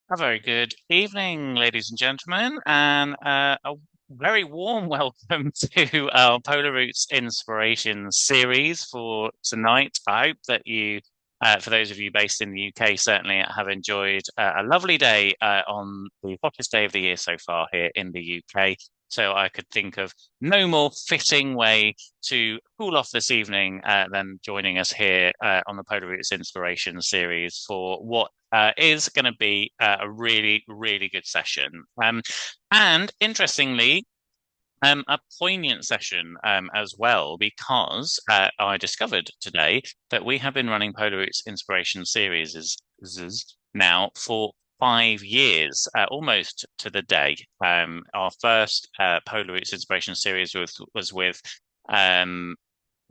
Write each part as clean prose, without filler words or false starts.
A very good evening, ladies and gentlemen, and a very warm welcome to our Polar Routes Inspiration series for tonight. I hope that for those of you based in the UK, certainly have enjoyed a lovely day on the hottest day of the year so far here in the UK. So I could think of no more fitting way to cool off this evening than joining us here on the Polar Routes Inspiration series for what is going to be a really, really good session. And interestingly, a poignant session as well, because I discovered today that we have been running Polar Routes Inspiration series now for 5 years, almost to the day. Our first Polar Routes Inspiration series was with um,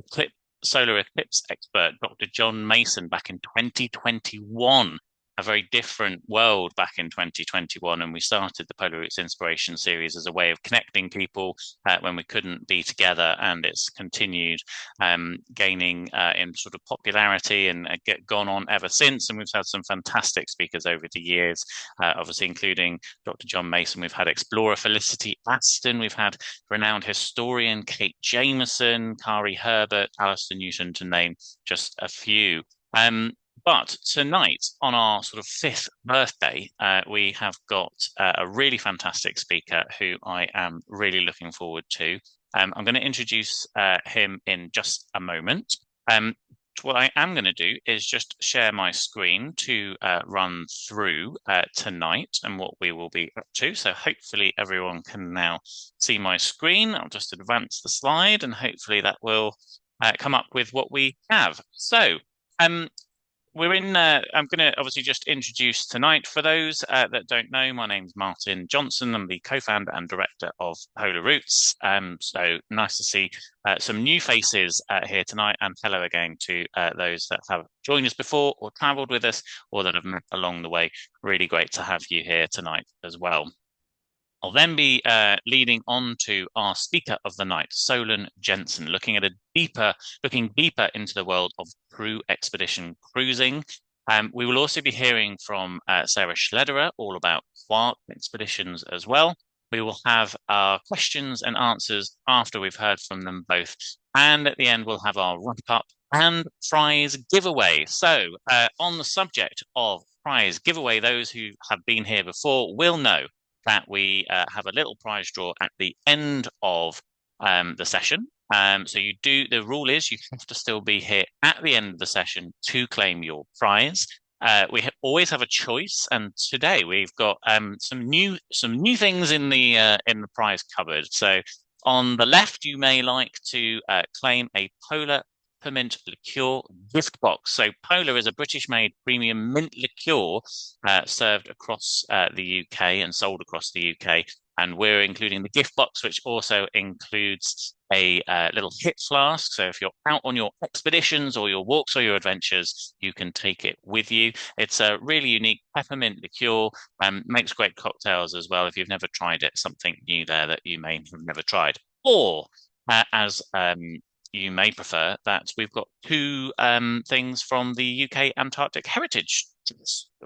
eclip, solar eclipse expert Dr. John Mason back in 2021. A very different world back in 2021, and we started the Polar Routes Inspiration series as a way of connecting people when we couldn't be together, and it's continued gaining in sort of popularity and gone on ever since. And we've had some fantastic speakers over the years, obviously including Dr. John Mason. We've had explorer Felicity Aston, we've had renowned historian Kate Jameson, Kari Herbert, Alistair Newton, to name just a few. But tonight, on our sort of fifth birthday, we have got a really fantastic speaker who I am really looking forward to. I'm going to introduce him in just a moment. What I am going to do is just share my screen to run through tonight and what we will be up to. So hopefully everyone can now see my screen. I'll just advance the slide and hopefully that will come up with what we have. So um, I'm going to obviously just introduce tonight. For those that don't know, my name's Martin Johnson. I'm the co-founder and director of Polar Routes. So nice to see some new faces here tonight, and hello again to those that have joined us before or travelled with us or that have met along the way. Really great to have you here tonight as well. I'll then be leading on to our speaker of the night, Solan Jensen, looking deeper into the world of crew expedition cruising. We will also be hearing from Sarah Schlederer all about Quark Expeditions as well. We will have our questions and answers after we've heard from them both. And at the end, we'll have our wrap up and prize giveaway. So, on the subject of prize giveaway, those who have been here before will know that we have a little prize draw at the end of the session. So the rule is you have to still be here at the end of the session to claim your prize. Always have a choice, and today we've got some new things in the prize cupboard. So on the left, you may like to claim a polar peppermint liqueur gift box. So Polar is a British-made premium mint liqueur served across the UK and sold across the UK. And we're including the gift box, which also includes a little hip flask. So if you're out on your expeditions or your walks or your adventures, you can take it with you. It's a really unique peppermint liqueur, makes great cocktails as well. If you've never tried it, something new there that you may have never tried. Or as you may prefer that we've got two things from the UK Antarctic Heritage.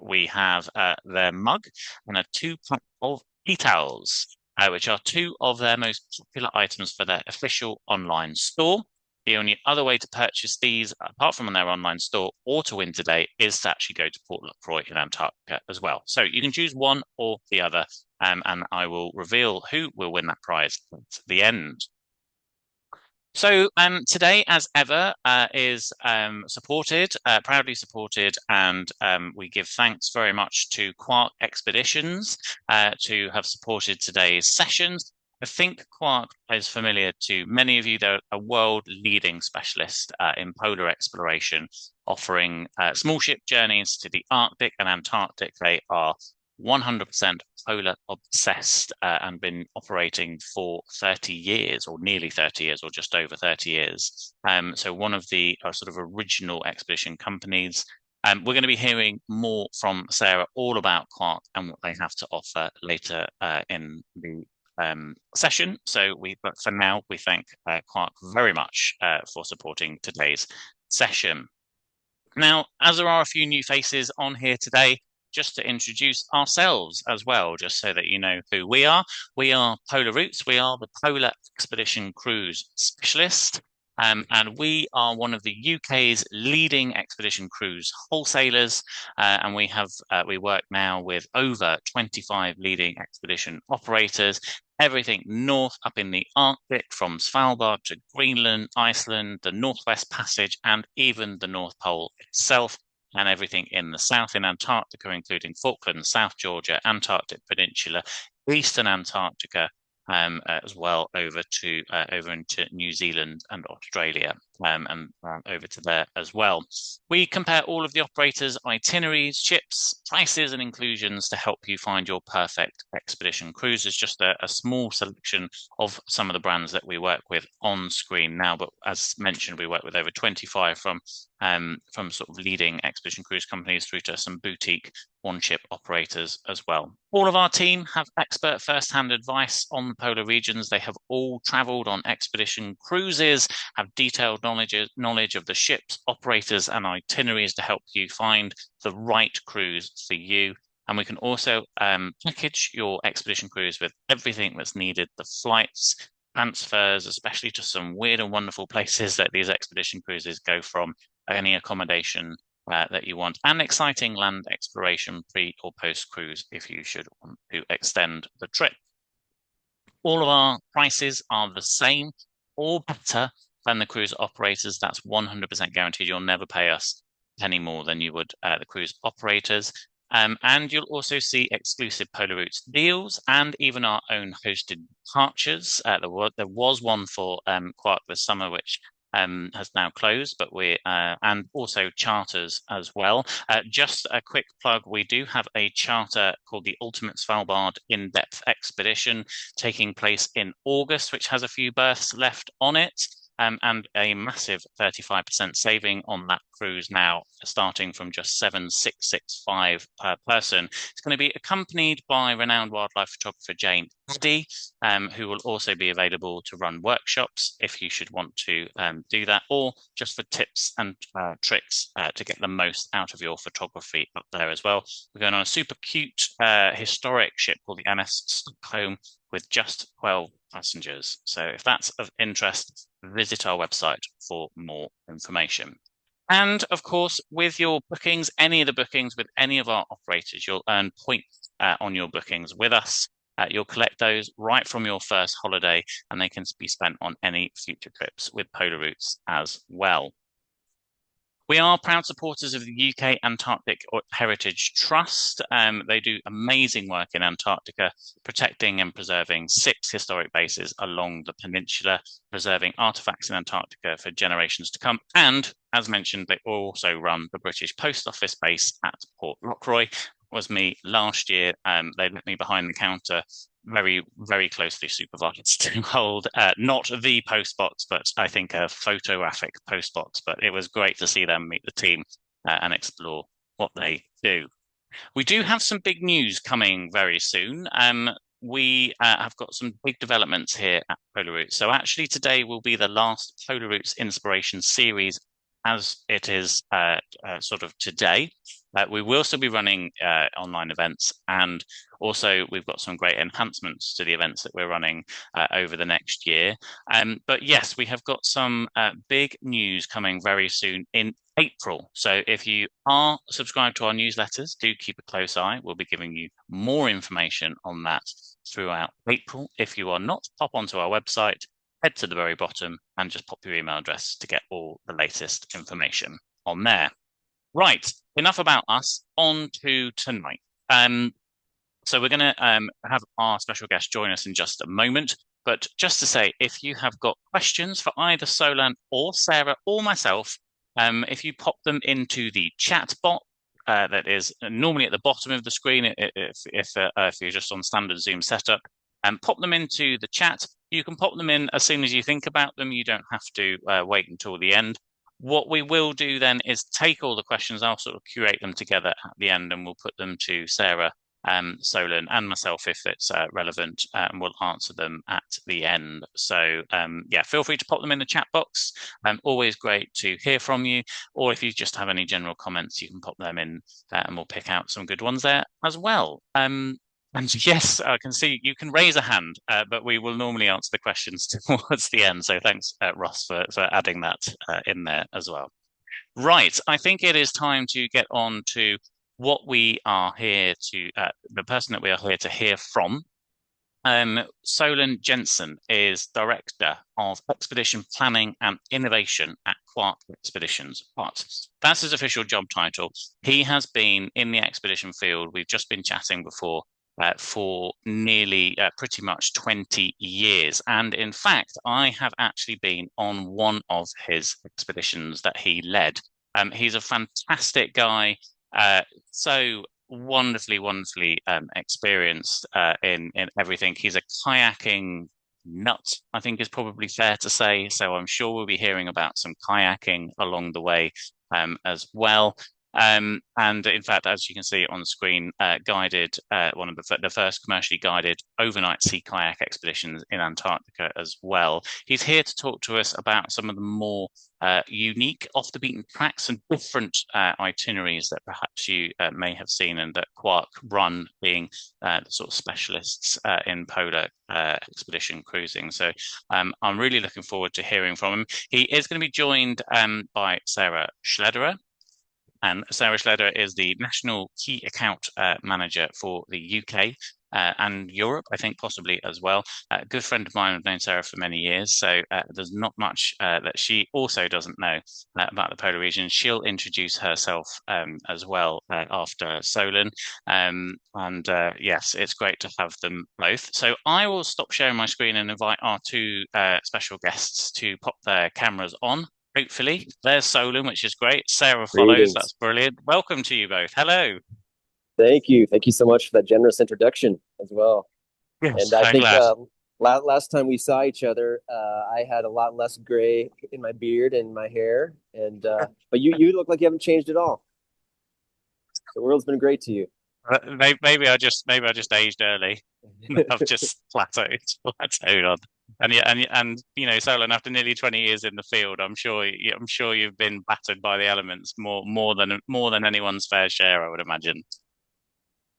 We have their mug and a two-pack of tea towels, which are two of their most popular items for their official online store. The only other way to purchase these, apart from on their online store or to win today, is to actually go to Port Lefroy in Antarctica as well. So you can choose one or the other, and I will reveal who will win that prize at the end. So today, as ever, is proudly supported, and we give thanks very much to Quark Expeditions to have supported today's sessions. I think Quark is familiar to many of you. They're a world-leading specialist in polar exploration, offering small ship journeys to the Arctic and Antarctic. They are 100% polar obsessed and been operating for 30 years or nearly 30 years or just over 30 years. So one of the sort of original expedition companies. We're going to be hearing more from Sarah all about Quark and what they have to offer later in the session. But for now, we thank Quark very much for supporting today's session. Now, as there are a few new faces on here today, just to introduce ourselves as well, just so that you know who we are. We are Polar Routes. We are the Polar Expedition Cruise Specialist. And we are one of the UK's leading expedition cruise wholesalers, and we work now with over 25 leading expedition operators, everything north up in the Arctic, from Svalbard to Greenland, Iceland, the Northwest Passage, and even the North Pole itself, and everything in the south in Antarctica, including Falkland, South Georgia, Antarctic Peninsula, Eastern Antarctica, as well over into New Zealand and Australia, and over to there as well. We compare all of the operators' itineraries, ships, prices, and inclusions to help you find your perfect expedition cruise. It's just a small selection of some of the brands that we work with on screen now, but as mentioned, we work with over 25 from sort of leading expedition cruise companies through to some boutique one-ship operators as well. All of our team have expert first-hand advice on the polar regions. They have all travelled on expedition cruises, have detailed knowledge of the ships, operators, and itineraries to help you find the right cruise for you. And we can also package your expedition cruise with everything that's needed: the flights, transfers, especially to some weird and wonderful places that these expedition cruises go from, any accommodation that you want, and exciting land exploration pre or post cruise if you should want to extend the trip. All of our prices are the same or better than the cruise operators. That's 100% guaranteed. You'll never pay us any more than you would the cruise operators. And you'll also see exclusive Polar Routes deals and even our own hosted departures. There was one for Quark this summer, which has now closed, but and also charters as well. Just a quick plug: we do have a charter called the Ultimate Svalbard In-Depth Expedition taking place in August, which has a few berths left on it. And a massive 35% saving on that cruise now, starting from just $7,665 per person. It's going to be accompanied by renowned wildlife photographer Jane Addy, who will also be available to run workshops if you should want to do that, or just for tips and tricks to get the most out of your photography up there as well. We're going on a super cute historic ship called the MS Stockholm with just 12 passengers. So if that's of interest, visit our website for more information. And of course, with your bookings, any of the bookings with any of our operators, you'll earn points on your bookings with us. You'll collect those right from your first holiday, and they can be spent on any future trips with Polar Routes as well. We are proud supporters of the UK Antarctic Heritage Trust. They do amazing work in Antarctica, protecting and preserving 6 historic bases along the peninsula, preserving artefacts in Antarctica for generations to come. And as mentioned, they also run the British Post Office base at Port Lockroy. It was me last year. They let me behind the counter, very, very closely supervised to hold not the post box, but I think a photographic post box. But it was great to see them meet the team and explore what they do. We do have some big news coming very soon. We have got some big developments here at Polar Routes. So actually today will be the last Polar Routes Inspiration series as it is sort of today. We will still be running online events, and also we've got some great enhancements to the events that we're running over the next year. But yes, we have got some big news coming very soon in April. So if you are subscribed to our newsletters, do keep a close eye. We'll be giving you more information on that throughout April. If you are not, pop onto our website, head to the very bottom, and just pop your email address to get all the latest information on there. Right, enough about us, on to tonight. So we're going to have our special guest join us in just a moment. But just to say, if you have got questions for either Solan or Sarah or myself, if you pop them into the chat bot that is normally at the bottom of the screen, if you're just on standard Zoom setup, and pop them into the chat. You can pop them in as soon as you think about them. You don't have to wait until the end. What we will do then is take all the questions. I'll sort of curate them together at the end, and we'll put them to Sarah Solan and myself if it's relevant, and we'll answer them at the end. So yeah, feel free to pop them in the chat box. Always great to hear from you. Or if you just have any general comments, you can pop them in and we'll pick out some good ones there as well. And yes, I can see you can raise a hand, but we will normally answer the questions towards the end. So thanks, Ross, for adding that in there as well. Right, I think it is time to get on to what we are here to, the person that we are here to hear from. Solan Jensen is Director of Expedition Planning and Innovation at Quark Expeditions. But that's his official job title. He has been in the expedition field. We've just been chatting before for nearly pretty much 20 years. And in fact, I have actually been on one of his expeditions that he led. He's a fantastic guy, so wonderfully experienced in everything. He's a kayaking nut, I think is probably fair to say. So I'm sure we'll be hearing about some kayaking along the way as well. And in fact, as you can see on the screen, guided one of the first commercially guided overnight sea kayak expeditions in Antarctica as well. He's here to talk to us about some of the more unique, off the beaten tracks and different itineraries that perhaps you may have seen and that Quark run, being the sort of specialists in polar expedition cruising. So I'm really looking forward to hearing from him. He is going to be joined by Sarah Schlederer. And Sarah Schlederer is the National Key Account Manager for the UK and Europe, I think possibly as well. A good friend of mine. I've known Sarah for many years, so there's not much that she also doesn't know about the polar region. She'll introduce herself as well after Solan. And yes, it's great to have them both. So I will stop sharing my screen and invite our two special guests to pop their cameras on. Hopefully, there's Solan, which is great. Sarah follows. Greetings. That's brilliant. Welcome to you both. Hello. Thank you. Thank you so much for that generous introduction as well. Yes, And I I'm think glad. last time we saw each other, I had a lot less gray in my beard and my hair, and but you look like you haven't changed at all. The world's been great to you. Maybe I just aged early. I've just plateaued on. And yeah, and you know, Solan, after nearly 20 years in the field, I'm sure you've been battered by the elements more than anyone's fair share, I would imagine.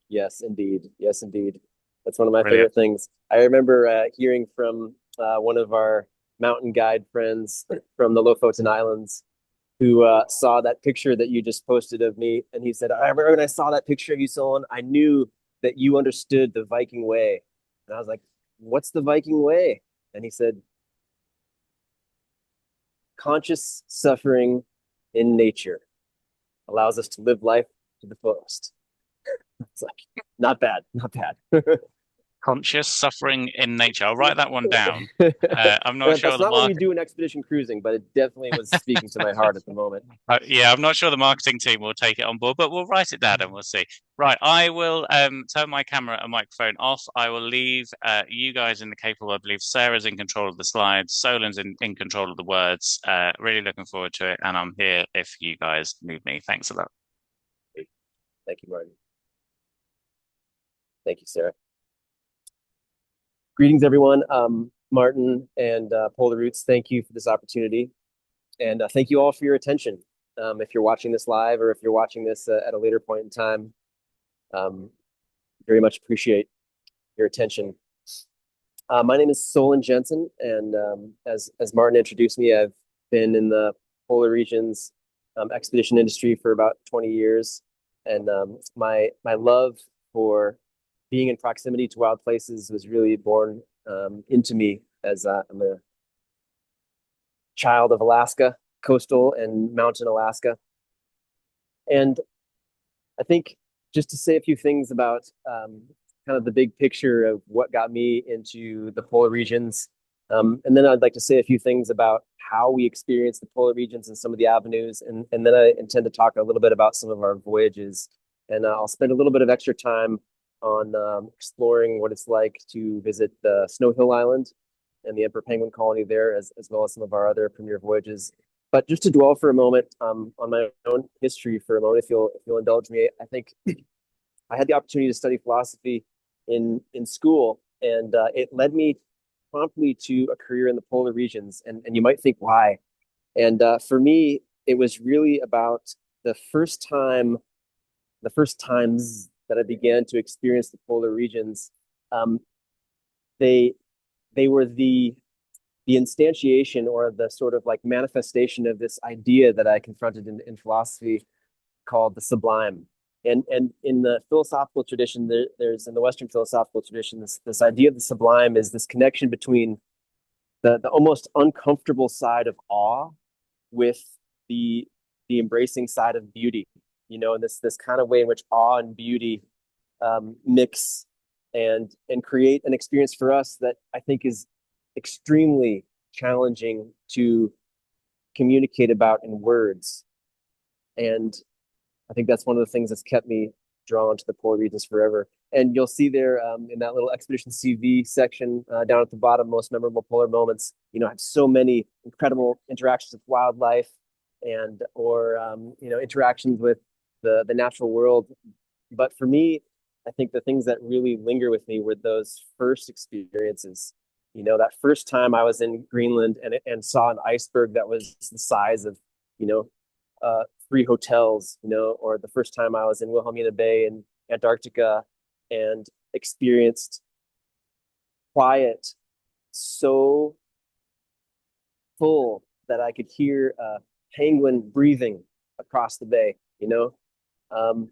Yes, indeed. Yes, indeed. That's one of my Brilliant. favorite things. I remember hearing from one of our mountain guide friends from the Lofoten Islands who saw that picture that you just posted of me, and he said, "I remember when I saw that picture of you, Solan, I knew that you understood the Viking way." And I was like, "What's the Viking way?" And he said, "Conscious suffering in nature allows us to live life to the fullest." It's like, not bad, not bad. Conscious suffering in nature. I'll write that one down. I'm not sure That's the not what we market. do in expedition cruising, but it definitely was speaking to my heart at the moment. Yeah, I'm not sure the marketing team will take it on board, but we'll write it down and we'll see. Right, I will turn my camera and microphone off. I will leave you guys in the capable. I believe Sarah's in control of the slides, Solan's in control of the words. Really looking forward to it, and I'm here if you guys need me. Thanks a lot. Thank you, Martin. Thank you, Sarah. Greetings, everyone. Martin and Polar Roots, thank you for this opportunity. And thank you all for your attention. If you're watching this live or if you're watching this at a later point in time, very much appreciate your attention. My name is Solan Jensen, and as Martin introduced me, I've been in the polar regions expedition industry for about 20 years. And my love for being in proximity to wild places was really born into me as I'm a child of Alaska, coastal and mountain Alaska. And I think just to say a few things about kind of the big picture of what got me into the polar regions. And then I'd like to say a few things about how we experience the polar regions and some of the avenues. And then I intend to talk a little bit about some of our voyages. And I'll spend a little bit of extra time on exploring what it's like to visit the Snow Hill Island and the Emperor Penguin colony there, as well as some of our other premier voyages. But just to dwell for a moment on my own history for a moment, if you'll indulge me, I think I had the opportunity to study philosophy in school, and it led me promptly to a career in the polar regions. And you might think why. And for me, it was really about the first time, the first times that I began to experience the polar regions. Um, they they were the instantiation or the sort of like manifestation of this idea that I confronted in philosophy called the sublime. And in the philosophical tradition, there's in the Western philosophical tradition, this idea of the sublime is this connection between the almost uncomfortable side of awe with the the embracing side of beauty, and this kind of way in which awe and beauty mix and create an experience for us that I think is extremely challenging to communicate about in words. And I think that's one of the things that's kept me drawn to the polar regions forever. And you'll see there in that little Expedition CV section down at the bottom, most memorable polar moments. I have so many incredible interactions with wildlife and or interactions with the natural world. But for me, I think the things that really linger with me were those first experiences. That first time I was in Greenland and saw an iceberg that was the size of, you know, three hotels, or the first time I was in Wilhelmina Bay in Antarctica and experienced quiet so full that I could hear a penguin breathing across the bay. Um,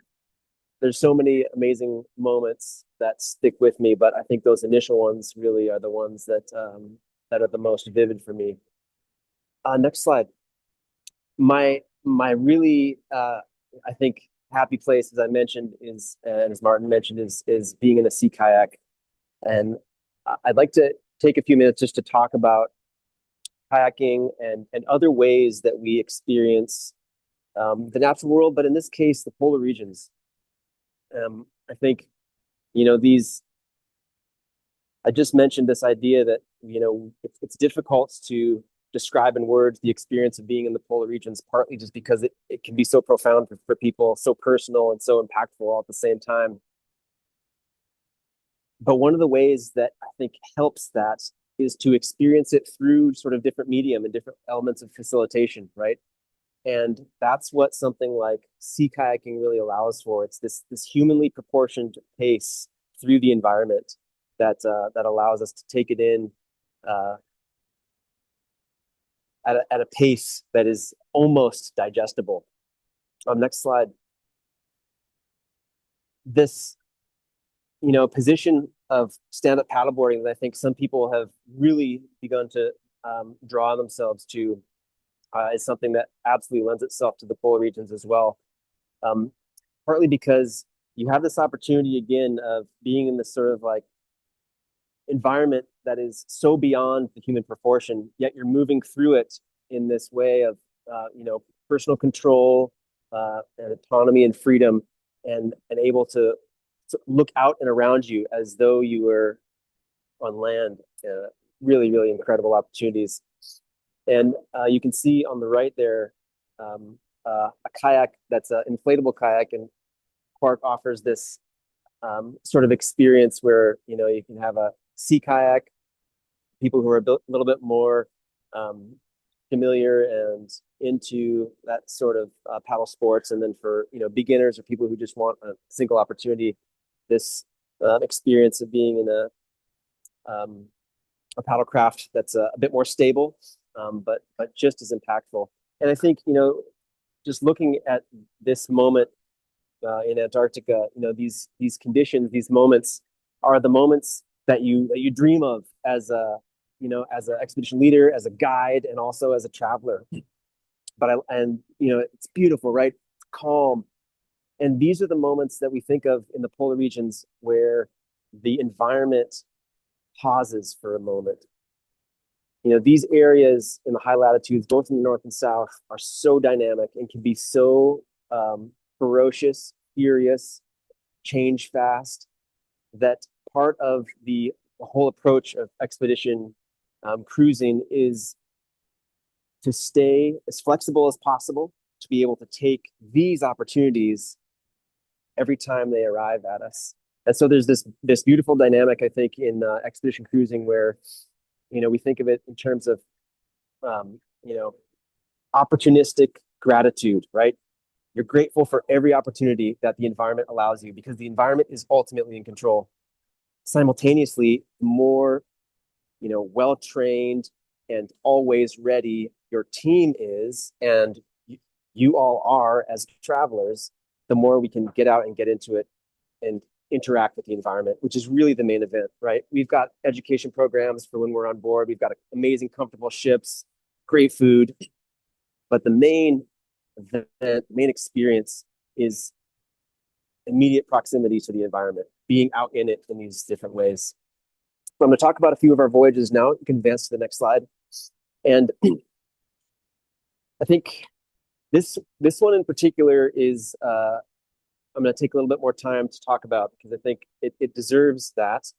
there's so many amazing moments that stick with me, but I think those initial ones really are the ones that are the most vivid for me. Next slide. My really I think happy place, as I mentioned, is and as Martin mentioned, is being in a sea kayak. And I'd like to take a few minutes just to talk about kayaking and other ways that we experience the natural world, but in this case, the polar regions. I think these. I just mentioned this idea that it's difficult to describe in words the experience of being in the polar regions, partly just because it can be so profound for people, so personal and so impactful all at the same time. But one of the ways that I think helps that is to experience it through sort of different medium and different elements of facilitation, right? And that's what something like sea kayaking really allows for. It's this humanly proportioned pace through the environment that allows us to take it in uh, at a pace that is almost digestible. Next slide. This position of stand-up paddleboarding that I think some people have really begun to draw themselves to is something that absolutely lends itself to the polar regions as well. Um, Partly because you have this opportunity again of being in this sort of like environment that is so beyond the human proportion, yet you're moving through it in this way of personal control and autonomy and freedom, and able to look out and around you as though you were on land. Really, really incredible opportunities. And you can see on the right there a kayak that's an inflatable kayak, and Quark offers this sort of experience where you can have a sea kayak, people who are a little bit more familiar and into that sort of paddle sports, and then for beginners or people who just want a single opportunity, this experience of being in a paddle craft that's a bit more stable, but just as impactful. And I think just looking at this moment in Antarctica, these conditions, these moments are the moments that you dream of as a as an expedition leader, as a guide, and also as a traveler. It's beautiful, right? It's calm, and these are the moments that we think of in the polar regions where the environment pauses for a moment. These areas in the high latitudes, both in the north and south, are so dynamic and can be so ferocious, furious, change fast, that part of the whole approach of expedition cruising is to stay as flexible as possible, to be able to take these opportunities every time they arrive at us. And so there's this beautiful dynamic, I think, in expedition cruising where, we think of it in terms of, um, you know, opportunistic gratitude, right? You're grateful for every opportunity that the environment allows you because the environment is ultimately in control. Simultaneously, the more, well trained and always ready your team is, and you all are as travelers, the more we can get out and get into it and interact with the environment, which is really the main event, right? We've got education programs for when we're on board. We've got amazing, comfortable ships, great food, but the main experience is immediate proximity to the environment, being out in it in these different ways. So I'm going to talk about a few of our voyages now. You can advance to the next slide. And I think this one in particular is I'm going to take a little bit more time to talk about because I think it deserves that.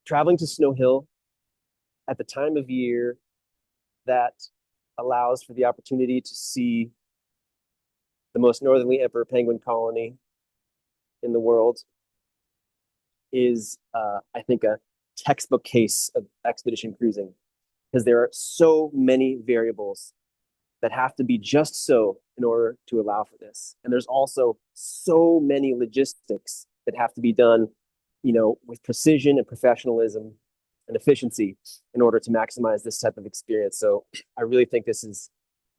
Traveling to Snow Hill at the time of year that allows for the opportunity to see the most northerly emperor penguin colony in the world is, I think, a textbook case of expedition cruising because there are so many variables that have to be just so in order to allow for this. And there's also so many logistics that have to be done, with precision and professionalism and efficiency in order to maximize this type of experience. So I really think this is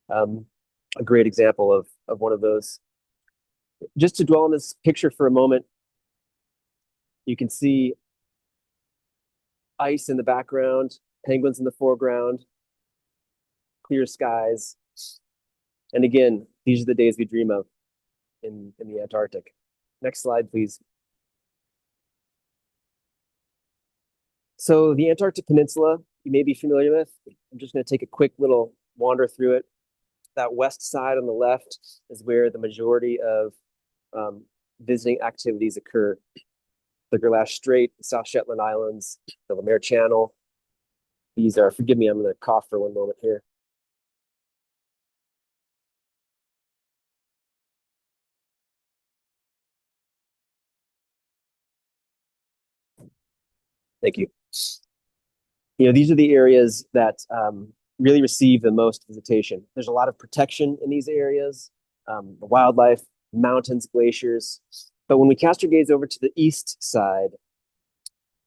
a great example of one of those. Just to dwell on this picture for a moment, you can see ice in the background, penguins in the foreground, clear skies. And again, these are the days we dream of in the Antarctic. Next slide, please. So the Antarctic Peninsula, you may be familiar with. I'm just going to take a quick little wander through it. That west side on the left is where the majority of visiting activities occur. The Gerlache Strait, the South Shetland Islands, the Lemaire Channel. These are, forgive me, I'm going to cough for one moment here. Thank you. These are the areas that really receive the most visitation. There's a lot of protection in these areas, the wildlife, mountains, glaciers. But when we cast our gaze over to the east side,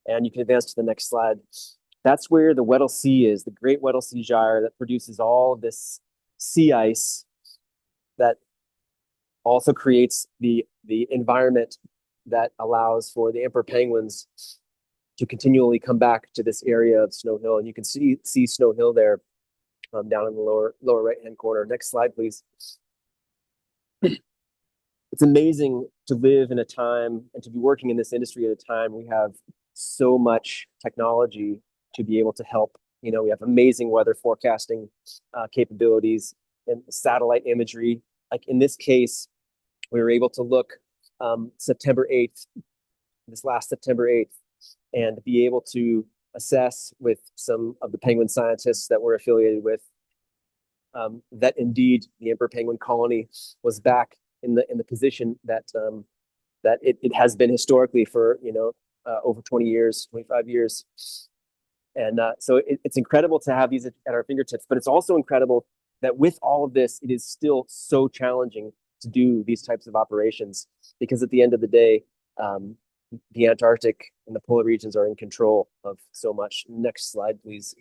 and you can advance to the next slide, that's where the Weddell Sea is, the Great Weddell Sea Gyre that produces all of this sea ice that also creates the environment that allows for the emperor penguins to continually come back to this area of Snow Hill. And you can see Snow Hill there down in the lower right-hand corner. Next slide, please. It's amazing to live in a time and to be working in this industry at a time we have so much technology to be able to help. We have amazing weather forecasting capabilities and satellite imagery. Like in this case, we were able to look September 8th, this last September 8th, and be able to assess with some of the penguin scientists that we're affiliated with that indeed the emperor penguin colony was back in the position that it has been historically for over 20 years, 25 years. And so it's incredible to have these at our fingertips, but it's also incredible that with all of this, it is still so challenging to do these types of operations because at the end of the day, the Antarctic and the polar regions are in control of so much. Next slide, please.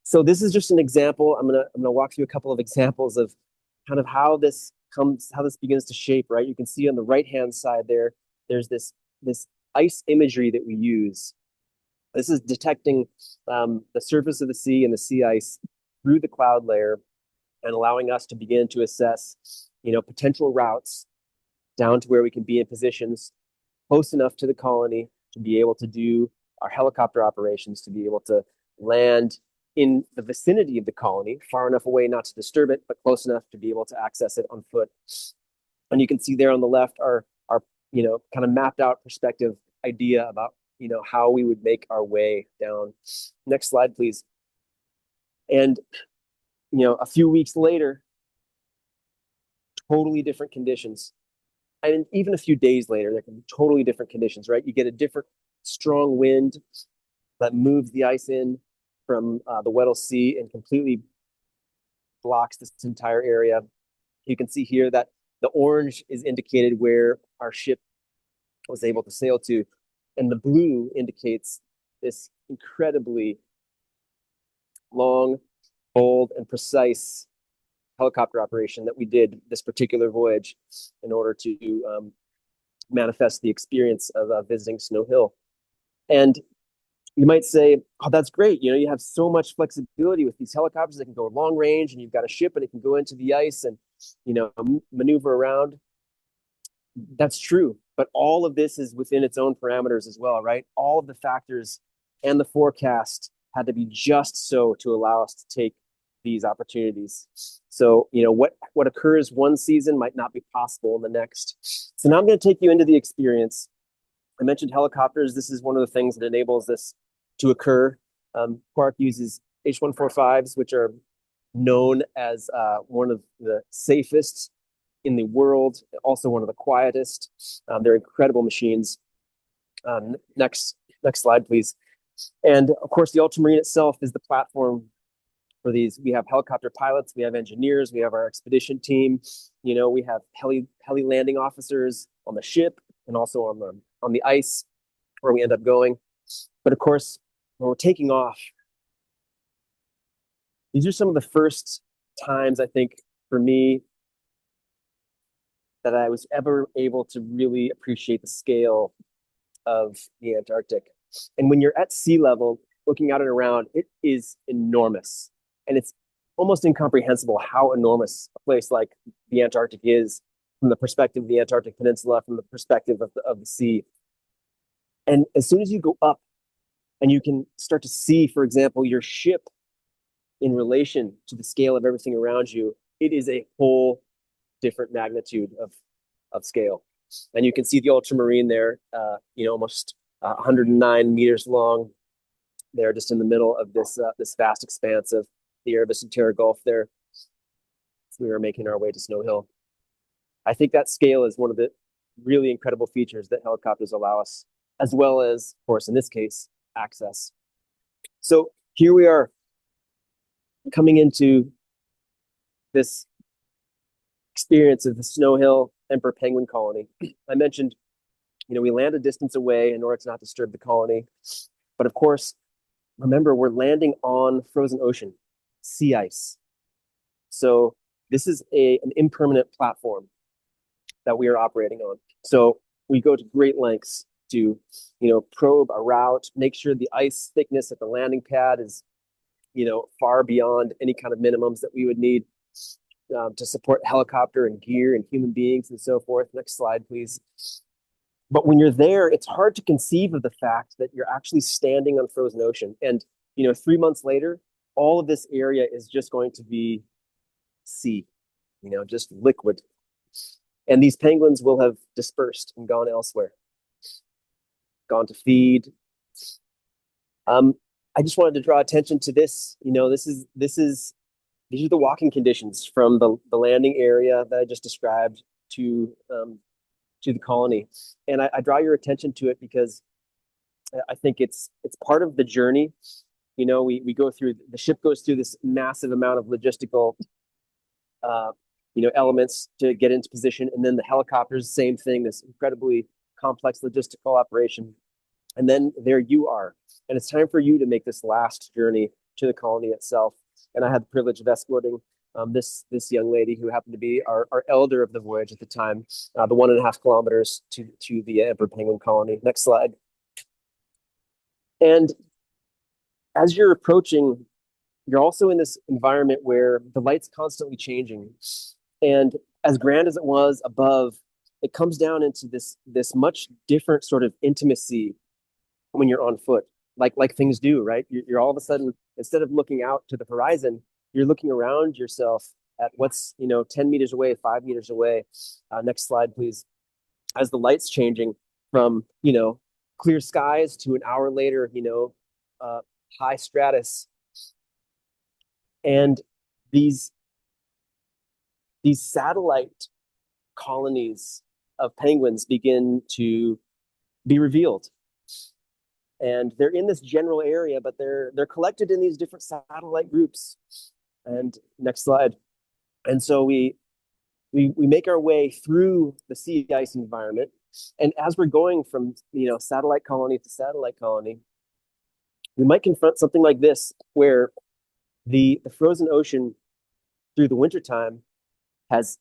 So this is just an example. I'm gonna walk through a couple of examples of kind of how this begins to shape. Right, you can see on the right-hand side there's this ice imagery that we use. This is detecting the surface of the sea and the sea ice through the cloud layer and allowing us to begin to assess, potential routes down to where we can be in positions close enough to the colony to be able to do our helicopter operations, to be able to land in the vicinity of the colony, far enough away not to disturb it, but close enough to be able to access it on foot. And you can see there on the left our kind of mapped out perspective idea about, how we would make our way down. Next slide, please. And a few weeks later, totally different conditions. And even a few days later, there can be totally different conditions, right? You get a different strong wind that moves the ice in from the Weddell Sea and completely blocks this entire area. You can see here that the orange is indicated where our ship was able to sail to, and the blue indicates this incredibly long, bold, and precise helicopter operation that we did this particular voyage in order to manifest the experience of visiting Snow Hill. And you might say, oh, that's great. You have so much flexibility with these helicopters that can go long range, and you've got a ship and it can go into the ice and, maneuver around. That's true. But all of this is within its own parameters as well, right? All of the factors and the forecast had to be just so to allow us to take these opportunities. So, what occurs one season might not be possible in the next. So now I'm going to take you into the experience. I mentioned helicopters. This is one of the things that enables this to occur. Quark uses H-145s, which are known as one of the safest in the world, also one of the quietest. They're incredible machines. Next slide, please. And of course, the Ultramarine itself is the platform for these. We have helicopter pilots, we have engineers, we have our expedition team. We have heli landing officers on the ship and also on the ice where we end up going. But of course, when we're taking off, these are some of the first times, I think, for me, that I was ever able to really appreciate the scale of the Antarctic. And when you're at sea level, looking out and around, it is enormous. And it's almost incomprehensible how enormous a place like the Antarctic is from the perspective of the Antarctic Peninsula, from the perspective of the sea. And as soon as you go up and you can start to see, for example, your ship in relation to the scale of everything around you, it is a whole different magnitude of scale. And you can see the Ultramarine there, almost 109 meters long. They're just in the middle of this vast expanse of the Erebus and Terror Gulf there. So we were making our way to Snow Hill. I think that scale is one of the really incredible features that helicopters allow us, as well as, of course, in this case, access. So here we are coming into this experience of the Snow Hill Emperor Penguin colony. I mentioned, we land a distance away in order to not disturb the colony. But of course, remember, we're landing on frozen ocean, sea ice. So this is an impermanent platform that we are operating on. So we go to great lengths to, probe a route, make sure the ice thickness at the landing pad is, far beyond any kind of minimums that we would need to support helicopter and gear and human beings and so forth. Next slide, please. But when you're there, it's hard to conceive of the fact that you're actually standing on frozen ocean. And, 3 months later, all of this area is just going to be sea, just liquid. And these penguins will have dispersed and gone elsewhere, gone to feed. I just wanted to draw attention to this. These are the walking conditions from the landing area that I just described to the colony. And I draw your attention to it because I think it's part of the journey. We go through, the ship goes through this massive amount of logistical elements to get into position. And then the helicopters, same thing, this incredibly complex logistical operation. And then there you are. And it's time for you to make this last journey to the colony itself. And I had the privilege of escorting this young lady who happened to be our elder of the voyage at the time, the 1.5 kilometers to the Emperor Penguin colony. Next slide. And as you're approaching, you're also in this environment where the light's constantly changing. And as grand as it was above, it comes down into this much different sort of intimacy when you're on foot, like things do, right? You're all of a sudden, instead of looking out to the horizon, you're looking around yourself at what's 10 meters away, 5 meters away. Next slide, please. As the light's changing from clear skies to an hour later, high stratus. And these these satellite colonies of penguins begin to be revealed. And they're in this general area, but they're collected in these different satellite groups. And next slide. And so we make our way through the sea ice environment. And as we're going from satellite colony to satellite colony, we might confront something like this, where the frozen ocean through the wintertime has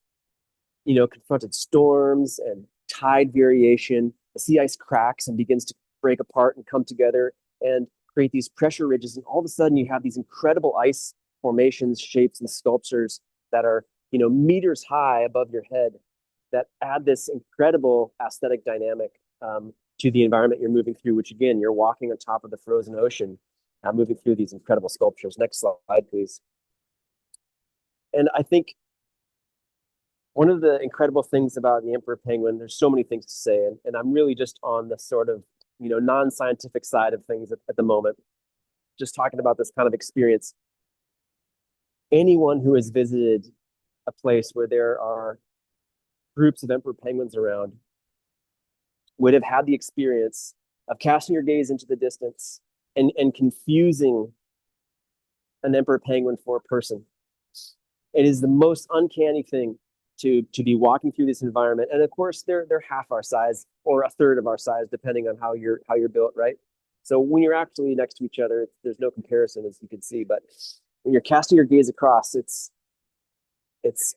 confronted storms and tide variation. The sea ice cracks and begins to break apart and come together and create these pressure ridges. And all of a sudden, you have these incredible ice formations, shapes, and sculptures that are meters high above your head that add this incredible aesthetic dynamic to the environment you're moving through, which again, you're walking on top of the frozen ocean, moving through these incredible sculptures. Next slide, please. And I think one of the incredible things about the emperor penguin, there's so many things to say, and I'm really just on the sort of non-scientific side of things at the moment, just talking about this kind of experience. Anyone who has visited a place where there are groups of emperor penguins around would have had the experience of casting your gaze into the distance and confusing an emperor penguin for a person. It is the most uncanny thing to be walking through this environment. And of course, they're half our size or a third of our size, depending on how you're built, right? So when you're actually next to each other, there's no comparison, as you can see. But when you're casting your gaze across, it's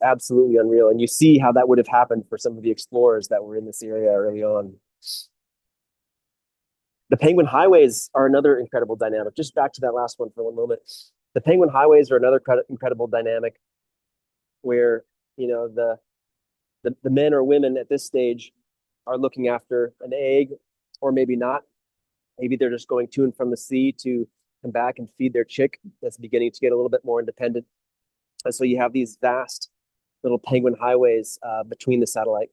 absolutely unreal. And you see how that would have happened for some of the explorers that were in this area early on. The penguin highways are another incredible dynamic. Just back to that last one for one moment. The penguin highways are another incredible dynamic where the men or women at this stage are looking after an egg, or maybe not. Maybe they're just going to and from the sea to come back and feed their chick that's beginning to get a little bit more independent. And so you have these vast little penguin highways between the satellite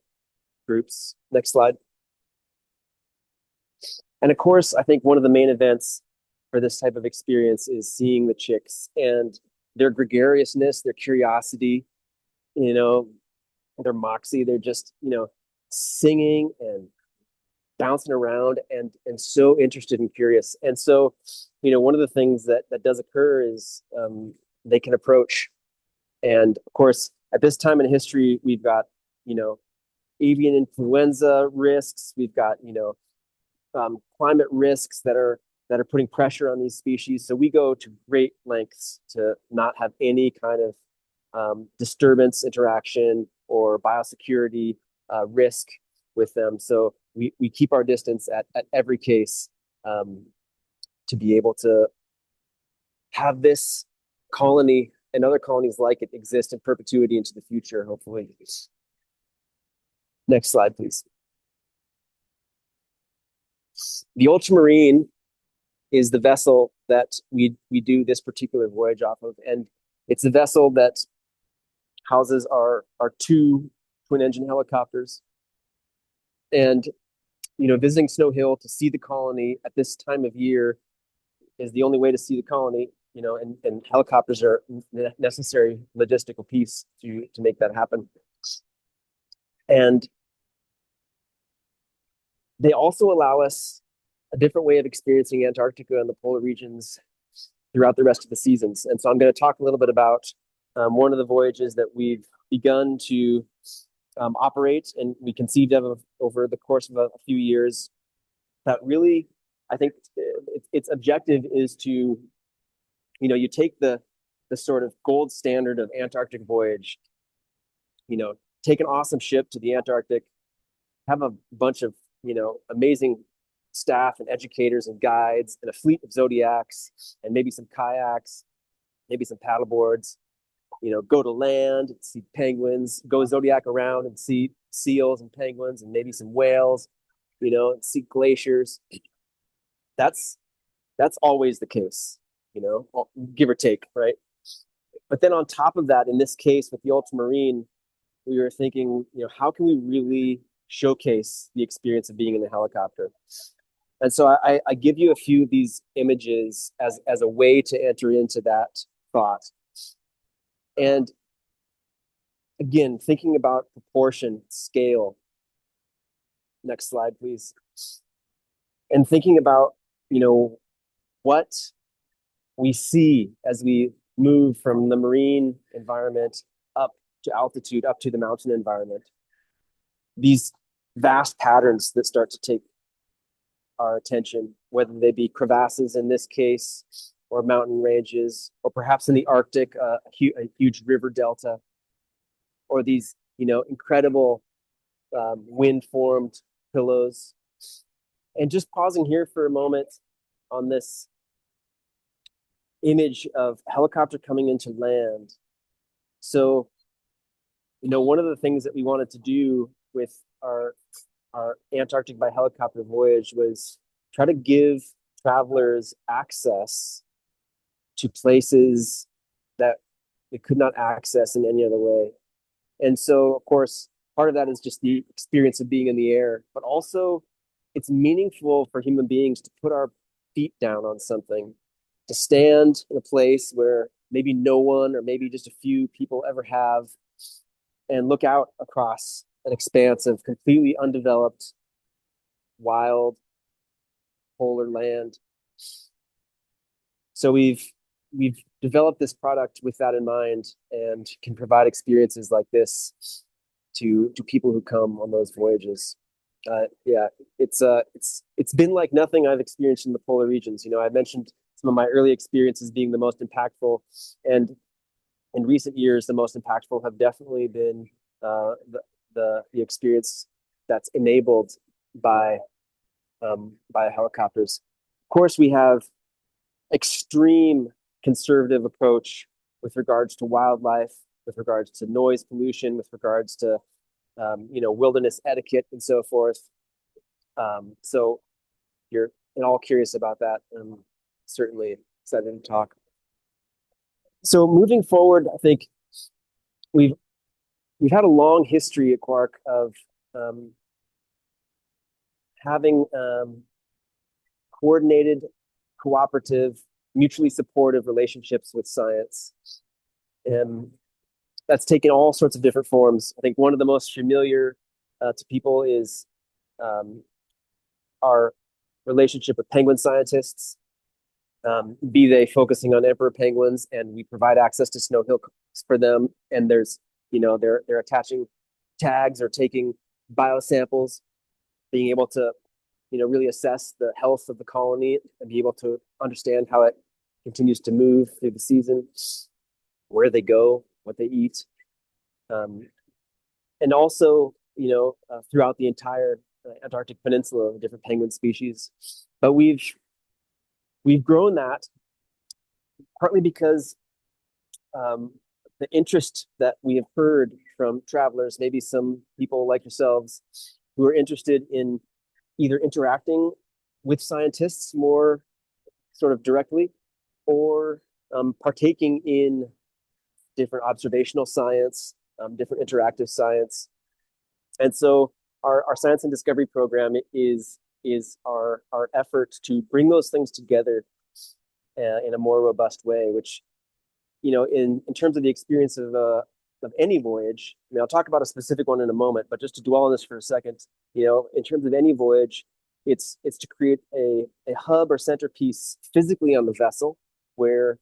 groups. Next slide. And of course, I think one of the main events for this type of experience is seeing the chicks and their gregariousness, their curiosity, their moxie. They're just, singing and bouncing around and so interested and curious. And so, one of the things that does occur is they can approach. And of course, at this time in history, we've got, avian influenza risks. We've got, climate risks that are putting pressure on these species. So we go to great lengths to not have any kind of disturbance, interaction, or biosecurity risk with them. So we keep our distance at every case to be able to have this colony and other colonies like it exist in perpetuity into the future, hopefully. Next slide, please. The ultramarine is the vessel that we do this particular voyage off of, and it's a vessel that houses our two twin-engine helicopters. And visiting Snow Hill to see the colony at this time of year is the only way to see the colony. And helicopters are a necessary logistical piece to make that happen. And they also allow us a different way of experiencing Antarctica and the polar regions throughout the rest of the seasons. And so I'm going to talk a little bit about one of the voyages that we've begun to operate and we conceived of over the course of a few years. That really, I think, its objective is to, you take the sort of gold standard of Antarctic voyage, take an awesome ship to the Antarctic, have a bunch of amazing staff and educators and guides and a fleet of Zodiacs and maybe some kayaks, maybe some paddle boards, go to land, see penguins, go Zodiac around and see seals and penguins and maybe some whales, and see glaciers. That's always the case, give or take, right? But then on top of that, in this case with the ultramarine, we were thinking, how can we really showcase the experience of being in a helicopter? And so I give you a few of these images as a way to enter into that thought. And again, thinking about proportion, scale. Next slide, please. And thinking about, what we see as we move from the marine environment up to altitude, up to the mountain environment. These vast patterns that start to take our attention, whether they be crevasses in this case, or mountain ranges, or perhaps in the Arctic, a huge river delta, or these, incredible wind-formed pillows. And just pausing here for a moment on this image of a helicopter coming into land. So, one of the things that we wanted to do with our Antarctic by helicopter voyage was try to give travelers access to places that they could not access in any other way. And so, of course, part of that is just the experience of being in the air, but also it's meaningful for human beings to put our feet down on something, to stand in a place where maybe no one or maybe just a few people ever have, and look out across an expanse of completely undeveloped, wild, polar land. So we've developed this product with that in mind, and can provide experiences like this to people who come on those voyages. Yeah, it's been like nothing I've experienced in the polar regions. I mentioned some of my early experiences being the most impactful, and in recent years, the most impactful have definitely been the experience that's enabled by helicopters. Of course, we have extreme conservative approach with regards to wildlife, with regards to noise pollution, with regards to wilderness etiquette and so forth. So you're at all curious about that, I'm certainly excited to talk. So moving forward, I think we've had a long history at Quark of having coordinated, cooperative, mutually supportive relationships with science. And that's taken all sorts of different forms. I think one of the most familiar to people is our relationship with penguin scientists, be they focusing on emperor penguins, and we provide access to snow hills for them. And there's, they're attaching tags or taking biosamples, being able to, really assess the health of the colony and be able to understand how it continues to move through the season, where they go, what they eat, and also, throughout the entire Antarctic Peninsula, different penguin species. But we've grown that partly because the interest that we have heard from travelers, maybe some people like yourselves, who are interested in either interacting with scientists more sort of directly, or partaking in different observational science, different interactive science. And so our science and discovery program is our effort to bring those things together in a more robust way, which, in terms of the experience of any voyage, I'll talk about a specific one in a moment, but just to dwell on this for a second, in terms of any voyage, it's to create a hub or centerpiece physically on the vessel where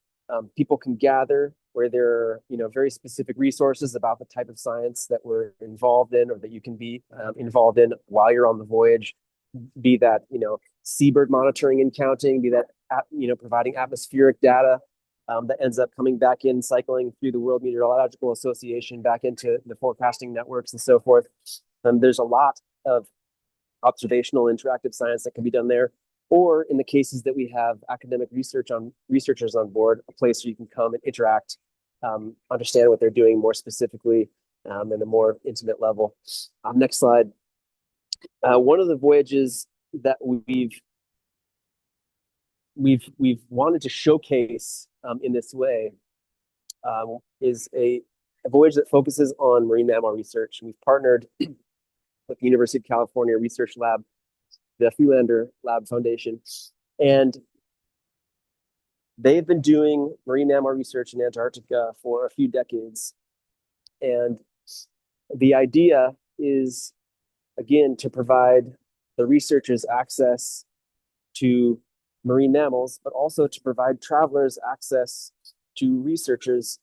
people can gather, where there are, very specific resources about the type of science that we're involved in, or that you can be involved in while you're on the voyage, be that, seabird monitoring and counting, be that, providing atmospheric data that ends up coming back in, cycling through the World Meteorological Association back into the forecasting networks and so forth. There's a lot of observational interactive science that can be done there. Or in the cases that we have academic researchers on board, a place where you can come and interact, understand what they're doing more specifically, in a more intimate level. Next slide. One of the voyages that we've wanted to showcase in this way is a voyage that focuses on marine mammal research. We've partnered with the University of California Research Lab, the Freelander Lab Foundation, and they've been doing marine mammal research in Antarctica for a few decades. And the idea is, again, to provide the researchers access to marine mammals, but also to provide travelers access to researchers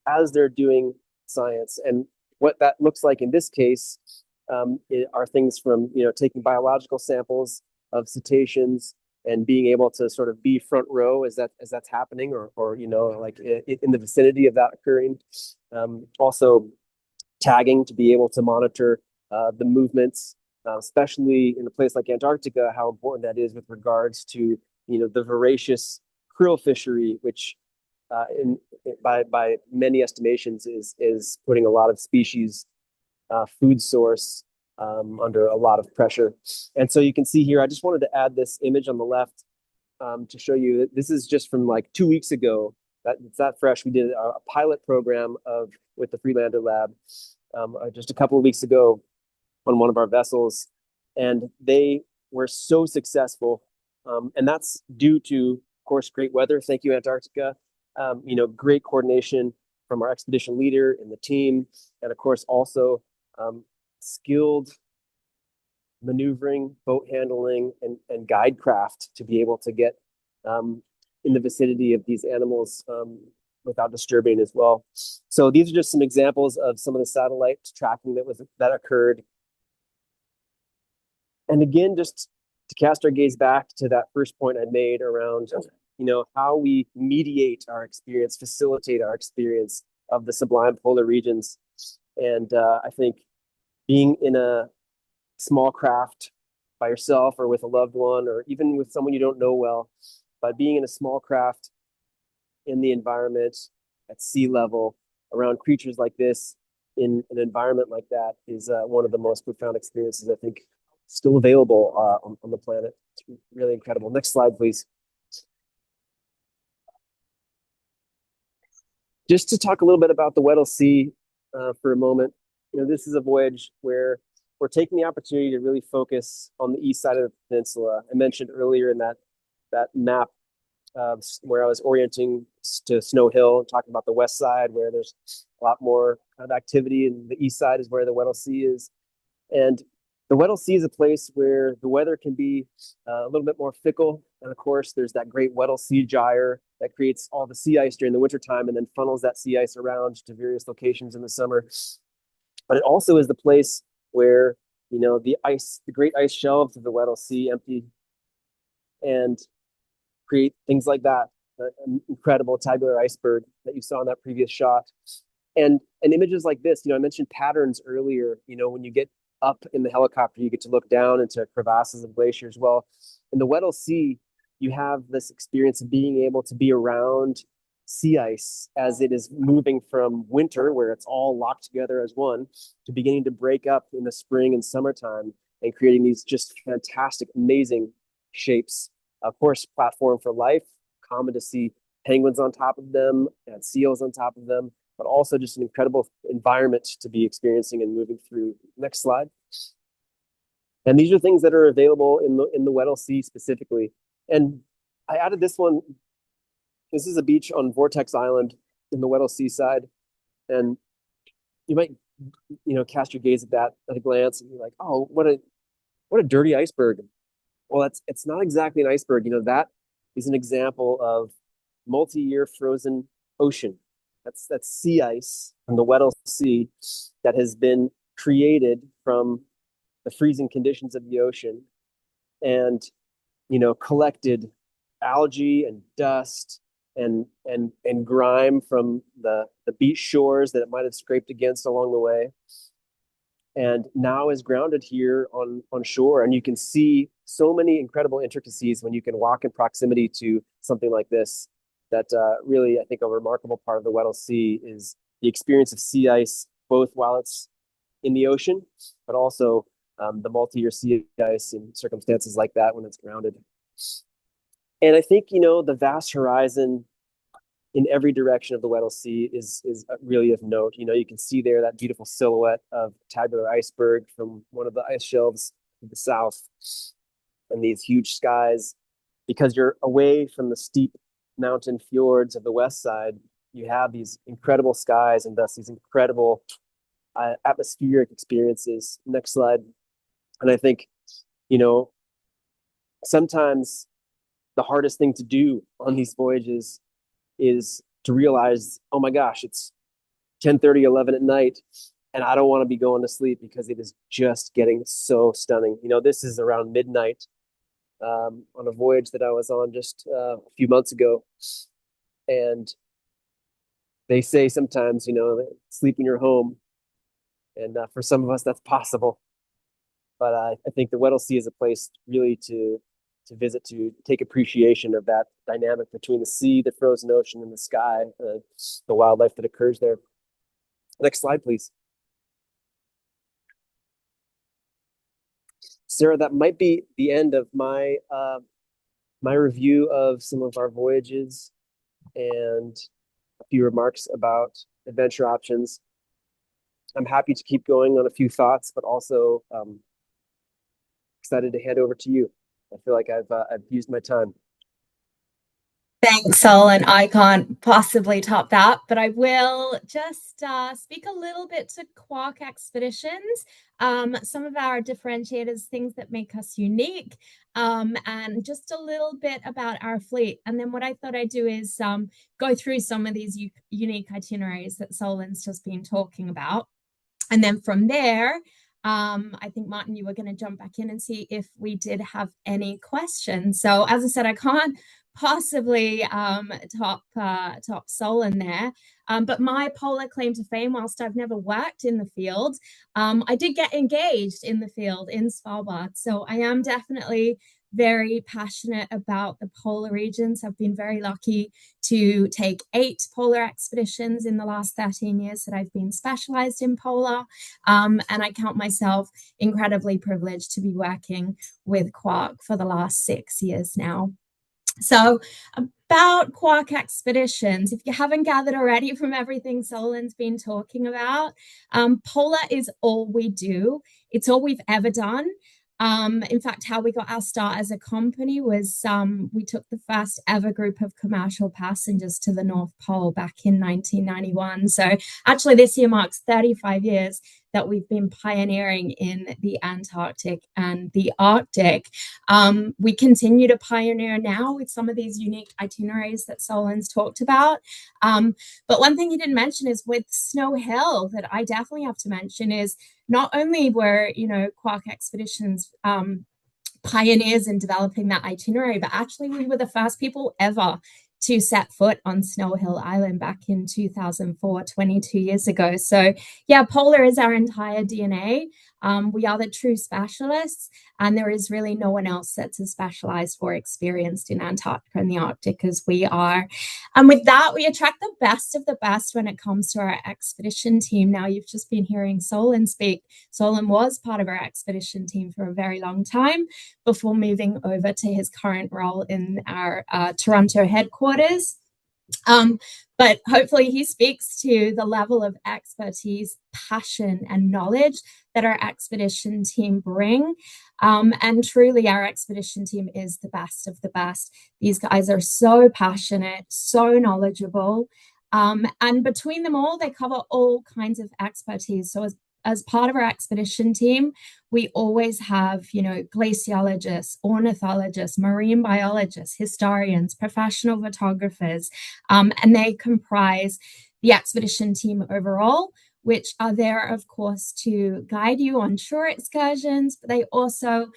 as they're doing science. And what that looks like in this case are things from taking biological samples of cetaceans and being able to sort of be front row as that's happening, or like in the vicinity of that occurring. Also tagging to be able to monitor the movements, especially in a place like Antarctica, how important that is with regards to the voracious krill fishery, which by many estimations is putting a lot of species food source under a lot of pressure. And so you can see here, I just wanted to add this image on the left to show you that this is just from like 2 weeks ago. It's that fresh. We did a pilot program with the Freelander Lab just a couple of weeks ago on one of our vessels, and they were so successful. And that's due to, of course, great weather. Thank you, Antarctica. Great coordination from our expedition leader and the team, and of course also skilled maneuvering, boat handling, and guide craft to be able to get in the vicinity of these animals without disturbing as well. So these are just some examples of some of the satellite tracking that occurred. And again, just to cast our gaze back to that first point I made around how we mediate our experience, facilitate our experience of the sublime polar regions. And I think being in a small craft by yourself or with a loved one, or even with someone you don't know well, by being in a small craft in the environment at sea level around creatures like this in an environment like that is one of the most profound experiences I think still available on the planet. It's really incredible. Next slide, please. Just to talk a little bit about the Weddell Sea for a moment. This is a voyage where we're taking the opportunity to really focus on the east side of the peninsula. I mentioned earlier in that map where I was orienting to Snow Hill and talking about the west side, where there's a lot more kind of activity, and the east side is where the Weddell Sea is. And the Weddell Sea is a place where the weather can be a little bit more fickle. And of course, there's that great Weddell Sea gyre that creates all the sea ice during the wintertime and then funnels that sea ice around to various locations in the summer. But it also is the place where the great ice shelves of the Weddell Sea empty and create things like that, an incredible tabular iceberg that you saw in that previous shot. And images like this, I mentioned patterns earlier. When you get up in the helicopter, you get to look down into crevasses of glaciers. Well, in the Weddell Sea, you have this experience of being able to be around sea ice as it is moving from winter, where it's all locked together as one, to beginning to break up in the spring and summertime and creating these just fantastic, amazing shapes. Of course, platform for life, common to see penguins on top of them and seals on top of them, but also just an incredible environment to be experiencing and moving through. Next slide. And these are things that are available in the Weddell Sea specifically. And I added this one. This is a beach on Vortex Island in the Weddell Sea side. And you might, cast your gaze at that at a glance and be like, oh, what a dirty iceberg. Well, it's not exactly an iceberg. That is an example of multi-year frozen ocean. That's sea ice from the Weddell Sea that has been created from the freezing conditions of the ocean and, collected algae and dust and grime from the beach shores that it might have scraped against along the way, and now is grounded here on shore. And you can see so many incredible intricacies when you can walk in proximity to something like this. That really, I think, a remarkable part of the Weddell Sea is the experience of sea ice, both while it's in the ocean, but also the multi-year sea ice in circumstances like that when it's grounded. And I think, the vast horizon in every direction of the Weddell Sea is really of note. You can see there that beautiful silhouette of tabular iceberg from one of the ice shelves to the south, and these huge skies, because you're away from the steep mountain fjords of the west side, you have these incredible skies and thus these incredible atmospheric experiences. Next slide. And I think, you know, sometimes the hardest thing to do on these voyages is to realize, oh my gosh, it's 10:30, 11 at night, and I don't want to be going to sleep because it is just getting so stunning. You know, this is around midnight on a voyage that I was on just a few months ago. And they say sometimes, you know, sleep in your home. And for some of us, that's possible. But I think the Weddell Sea is a place really to visit, to take appreciation of that dynamic between the sea, the frozen ocean, and the sky, the wildlife that occurs there. Next slide, please. Sarah, that might be the end of my review of some of our voyages and a few remarks about adventure options. I'm happy to keep going on a few thoughts, but also excited to hand over to you. I feel like I've used my time. Thanks, Solan. I can't possibly top that, but I will just speak a little bit to Quark Expeditions, some of our differentiators, things that make us unique, and just a little bit about our fleet. And then what I thought I'd do is go through some of these unique itineraries that Solan's just been talking about. And then from there, I think, Martin, you were going to jump back in and see if we did have any questions. So as I said, I can't possibly top Solan there. But my polar claim to fame, whilst I've never worked in the field, I did get engaged in the field in Svalbard. So I am definitely very passionate about the polar regions. I've been very lucky to take 8 polar expeditions in the last 13 years that I've been specialized in polar. And I count myself incredibly privileged to be working with Quark for the last 6 years now. So about Quark Expeditions, if you haven't gathered already from everything Solan's been talking about, polar is all we do. It's all we've ever done. In fact, how we got our start as a company was we took the first ever group of commercial passengers to the North Pole back in 1991. So actually this year marks 35 years that we've been pioneering in the Antarctic and the Arctic. We continue to pioneer now with some of these unique itineraries that Solan's talked about. But one thing he didn't mention is with Snow Hill that I definitely have to mention is not only were, you know, Quark Expeditions pioneers in developing that itinerary, but actually we were the first people ever to set foot on Snow Hill Island back in 2004, 22 years ago. So yeah, polar is our entire DNA. We are the true specialists, and there is really no one else that's as specialized or experienced in Antarctica and the Arctic as we are. And with that, we attract the best of the best when it comes to our expedition team. Now, you've just been hearing Solan speak. Solan was part of our expedition team for a very long time before moving over to his current role in our Toronto headquarters. But hopefully he speaks to the level of expertise, passion, and knowledge that our expedition team bring. And truly, our expedition team is the best of the best. These guys are so passionate, so knowledgeable. And between them all, they cover all kinds of expertise. So as part of our expedition team, we always have, you know, glaciologists, ornithologists, marine biologists, historians, professional photographers, and they comprise the expedition team overall, which are there, of course, to guide you on shore excursions, but they also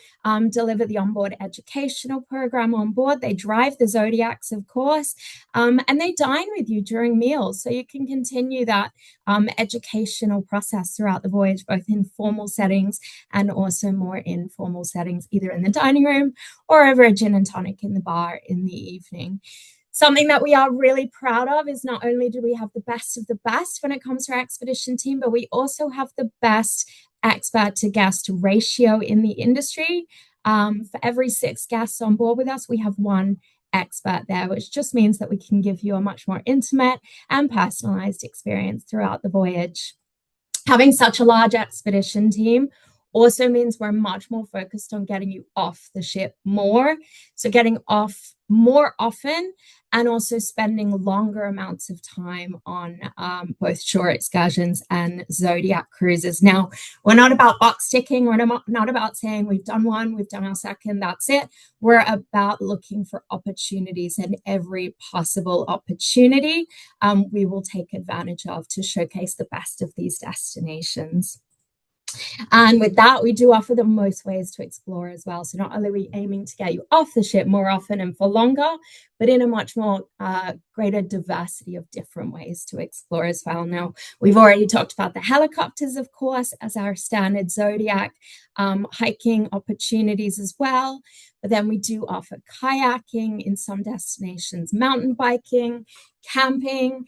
deliver the onboard educational program on board. They drive the Zodiacs, of course, and they dine with you during meals, so you can continue that educational process throughout the voyage, both in formal settings and also more informal settings, either in the dining room or over a gin and tonic in the bar in the evening. Something that we are really proud of is not only do we have the best of the best when it comes to our expedition team, but we also have the best expert to guest ratio in the industry. For every 6 guests on board with us, we have 1 expert there, which just means that we can give you a much more intimate and personalized experience throughout the voyage. Having such a large expedition team also means we're much more focused on getting you off the ship more. So getting off more often and also spending longer amounts of time on both shore excursions and Zodiac cruises. Now, we're not about box ticking. We're not about saying we've done one, we've done our second, that's it. We're about looking for opportunities, and every possible opportunity we will take advantage of to showcase the best of these destinations. And with that, we do offer the most ways to explore as well. So not only are we aiming to get you off the ship more often and for longer, but in a much more greater diversity of different ways to explore as well. Now, we've already talked about the helicopters, of course, as our standard Zodiac, hiking opportunities as well. But then we do offer kayaking in some destinations, mountain biking, camping.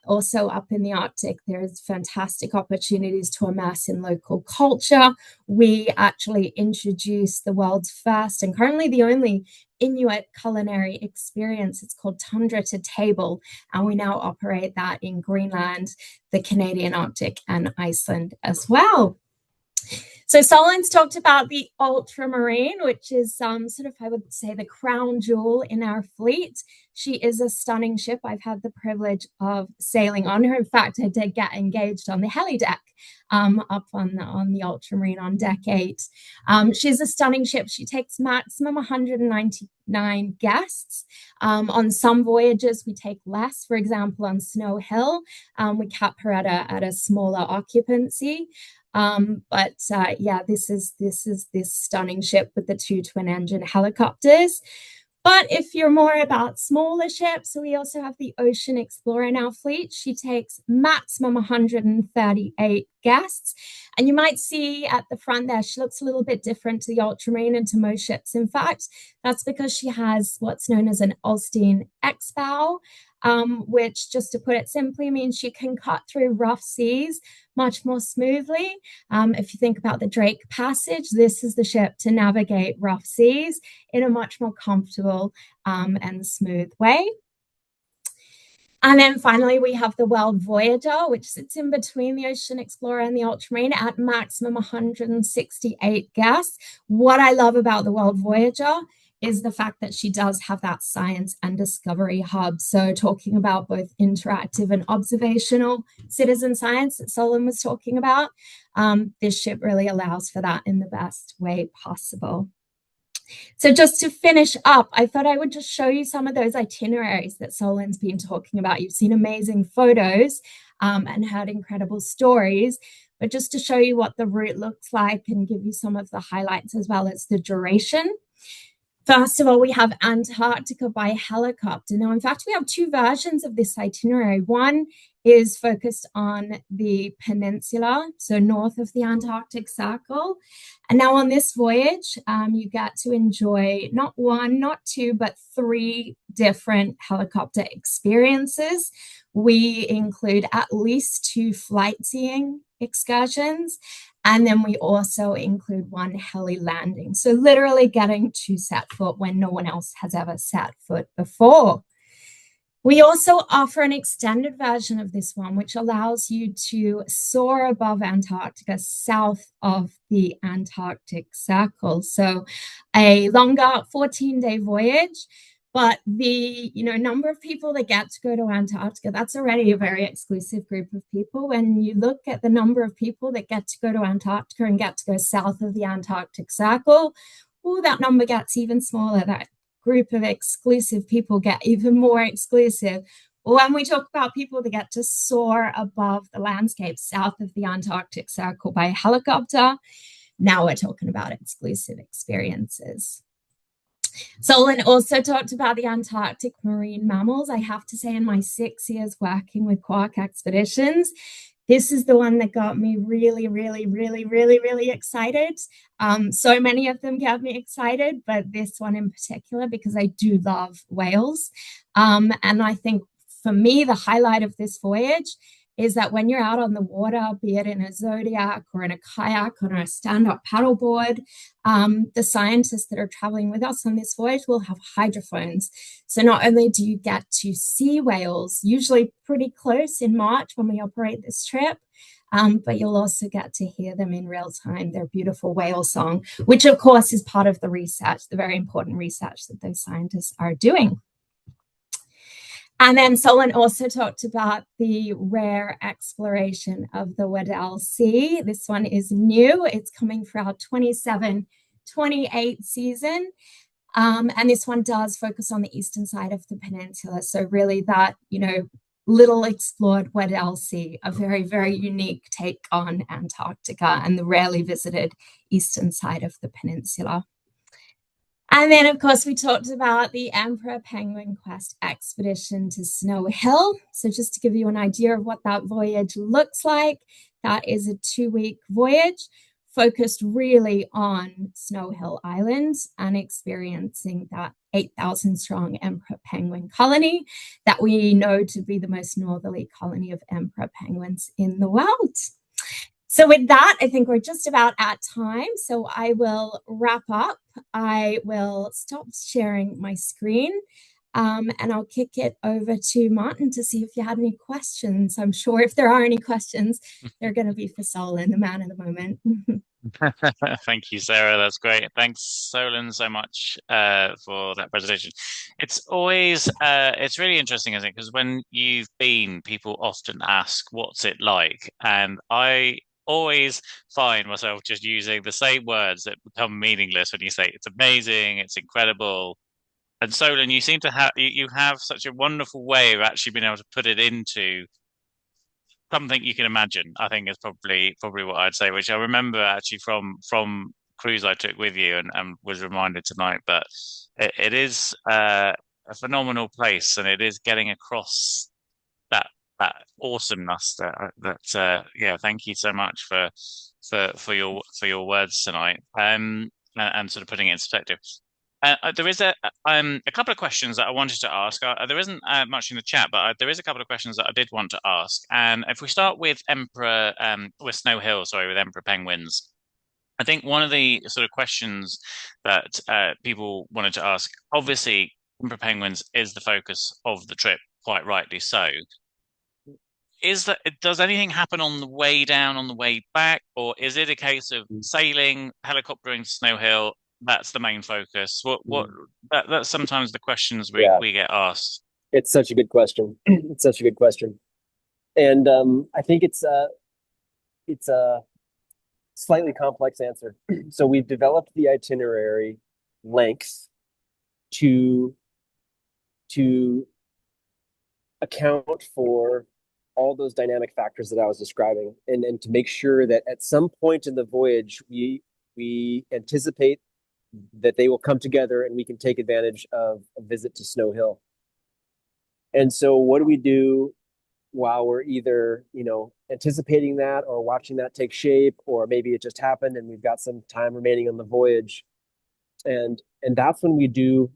Also up in the Arctic, there's fantastic opportunities to immerse in local culture. We actually introduced the world's first and currently the only Inuit culinary experience. It's called Tundra to Table, and we now operate that in Greenland, the Canadian Arctic, and Iceland as well. So Solan's talked about the Ultramarine, which is sort of, I would say, the crown jewel in our fleet. She is a stunning ship. I've had the privilege of sailing on her. In fact, I did get engaged on the heli deck up on the Ultramarine on deck 8. She's a stunning ship. She takes maximum 199 guests. On some voyages, we take less. For example, on Snow Hill, we cap her at a smaller occupancy. This is this stunning ship with the 2 twin-engine helicopters. But if you're more about smaller ships, we also have the Ocean Explorer in our fleet. She takes maximum 138 guests. And you might see at the front there, she looks a little bit different to the Ultramarine and to most ships. In fact, that's because she has what's known as an Ulstein X-bow, which, just to put it simply, means she can cut through rough seas much more smoothly. If you think about the Drake Passage, this is the ship to navigate rough seas in a much more comfortable and smooth way. And then finally, we have the World Voyager, which sits in between the Ocean Explorer and the Ultramarine at maximum 168 guests. What I love about the World Voyager is the fact that she does have that science and discovery hub. So talking about both interactive and observational citizen science that Solan was talking about, this ship really allows for that in the best way possible. So just to finish up, I thought I would just show you some of those itineraries that Solan's been talking about. You've seen amazing photos and heard incredible stories, but just to show you what the route looks like and give you some of the highlights as well as the duration. First of all, we have Antarctica by helicopter. Now, in fact, we have 2 versions of this itinerary. One is focused on the peninsula, so north of the Antarctic Circle. And now on this voyage, you get to enjoy not 1, not 2, but 3 different helicopter experiences. We include at least 2 flight seeing excursions, and then we also include 1 heli landing. So literally getting to set foot when no one else has ever set foot before. We also offer an extended version of this one, which allows you to soar above Antarctica, south of the Antarctic Circle. So a longer 14-day voyage. But the number of people that get to go to Antarctica, that's already a very exclusive group of people. When you look at the number of people that get to go to Antarctica and get to go south of the Antarctic Circle, that number gets even smaller. That group of exclusive people get even more exclusive. When we talk about people that get to soar above the landscape south of the Antarctic Circle by helicopter, now we're talking about exclusive experiences. Solan also talked about the Antarctic marine mammals. I have to say, in my 6 years working with Quark Expeditions, this is the one that got me really, really, really, really, really excited. So many of them got me excited, but this one in particular, because I do love whales. And I think for me, the highlight of this voyage is that when you're out on the water, be it in a Zodiac or in a kayak or a stand-up paddleboard, the scientists that are traveling with us on this voyage will have hydrophones. So not only do you get to see whales, usually pretty close in March when we operate this trip, but you'll also get to hear them in real time, their beautiful whale song, which of course is part of the research, the very important research that those scientists are doing. And then Solan also talked about the rare exploration of the Weddell Sea. This one is new. It's coming for our 27-28 season. And this one does focus on the eastern side of the peninsula. So really that, little explored Weddell Sea, a very, very unique take on Antarctica and the rarely visited eastern side of the peninsula. And then, of course, we talked about the Emperor Penguin Quest expedition to Snow Hill. So just to give you an idea of what that voyage looks like, that is a 2-week voyage focused really on Snow Hill Island and experiencing that 8,000 strong emperor penguin colony that we know to be the most northerly colony of emperor penguins in the world. So with that, I think we're just about at time. So I will wrap up. I will stop sharing my screen and I'll kick it over to Martin to see if you had any questions. I'm sure if there are any questions, they're going to be for Solan, the man of the moment. Thank you, Sarah. That's great. Thanks, Solan, so much for that presentation. It's always it's really interesting, isn't it? Because when you've been, people often ask, "What's it like?" And I always find myself just using the same words that become meaningless when you say it's amazing, it's incredible. And Solan, you seem to have you have such a wonderful way of actually being able to put it into something you can imagine. I think is probably what I'd say, which I remember actually from cruise I took with you and was reminded tonight. But it is a phenomenal place, and it is getting across that that awesomeness yeah. Thank you so much for your words tonight. And sort of putting it in perspective. There is a couple of questions that I wanted to ask. There isn't much in the chat, but there is a couple of questions that I did want to ask. And if we start with with Snow Hill, sorry, with Emperor Penguins, I think one of the sort of questions that people wanted to ask, obviously, Emperor Penguins is the focus of the trip, quite rightly so. Does anything happen on the way down, on the way back, or is it a case of sailing, helicoptering to Snow Hill? That's the main focus. That's sometimes the questions we get asked. It's such a good question. It's such a good question, and I think it's a slightly complex answer. So we've developed the itinerary lengths to account for all those dynamic factors that I was describing, and to make sure that at some point in the voyage we anticipate that they will come together and we can take advantage of a visit to Snow Hill. And so what do we do while we're either, anticipating that or watching that take shape, or maybe it just happened and we've got some time remaining on the voyage. And that's when we do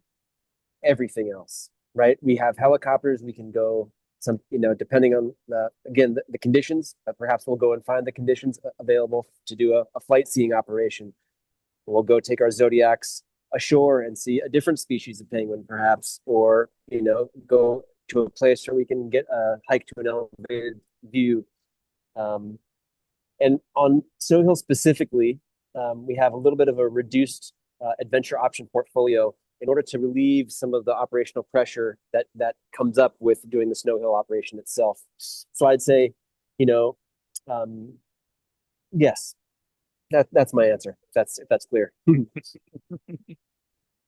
everything else, right? We have helicopters, we can go some, depending on the conditions, perhaps we'll go and find the conditions available to do a flight seeing operation. We'll go take our Zodiacs ashore and see a different species of penguin, perhaps, or go to a place where we can get a hike to an elevated view. And on Snow Hill specifically, we have a little bit of a reduced adventure option portfolio in order to relieve some of the operational pressure that comes up with doing the Snow Hill operation itself. So I'd say, yes. That's my answer. If that's clear.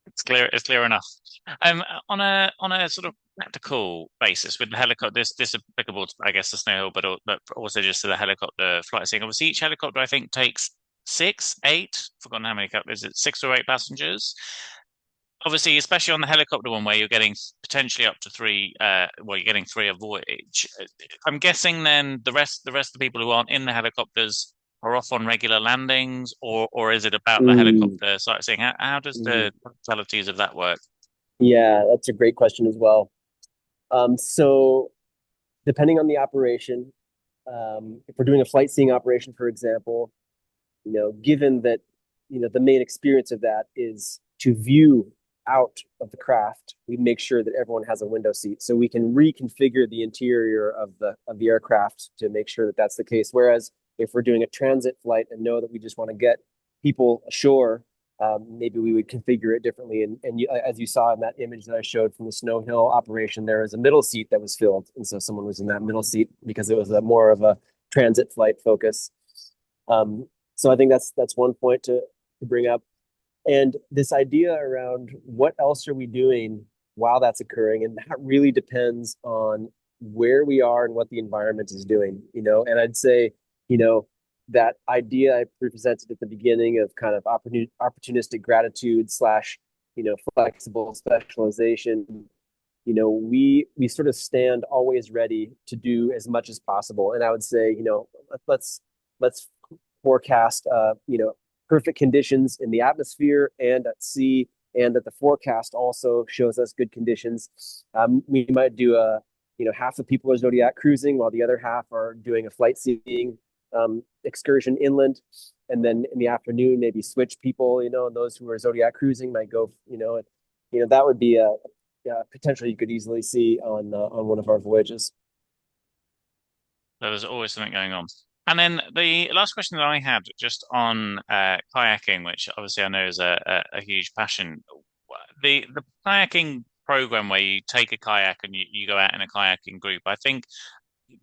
It's clear. It's clear enough. On a sort of practical basis with the helicopter, this applicable to, I guess, the Snow Hill, but also just to the helicopter flight scene. Obviously, each helicopter I think takes 6, 8. Forgotten how many. Is it 6 or 8 passengers? Obviously, especially on the helicopter one where you're getting potentially up to 3. You're getting 3 a voyage. I'm guessing then the rest of the people who aren't in the helicopters are off on regular landings, or is it about the helicopter sightseeing? How does the practicalities of that work? Yeah, that's a great question as well. So depending on the operation, if we're doing a flight seeing operation, for example, given that the main experience of that is to view out of the craft, we make sure that everyone has a window seat, so we can reconfigure the interior of the aircraft to make sure that that's the case. Whereas if we're doing a transit flight and know that we just want to get people ashore, maybe we would configure it differently. And as you saw in that image that I showed from the Snow Hill operation, there was a middle seat that was filled, and so someone was in that middle seat because it was a more of a transit flight focus. So I think that's one point to bring up. And this idea around what else are we doing while that's occurring, and that really depends on where we are and what the environment is doing, And I'd say, you know, that idea I presented at the beginning of kind of opportunistic gratitude slash, flexible specialization. We sort of stand always ready to do as much as possible. And I would say, let's forecast, perfect conditions in the atmosphere and at sea, and that the forecast also shows us good conditions. We might do half the people are zodiac cruising while the other half are doing a flight seeing excursion inland. And then in the afternoon, maybe switch people, and those who are zodiac cruising might go, that would be a potential you could easily see on one of our voyages. So there's always something going on. And then the last question that I had just on kayaking, which obviously I know is a huge passion. The kayaking program where you take a kayak and you go out in a kayaking group, I think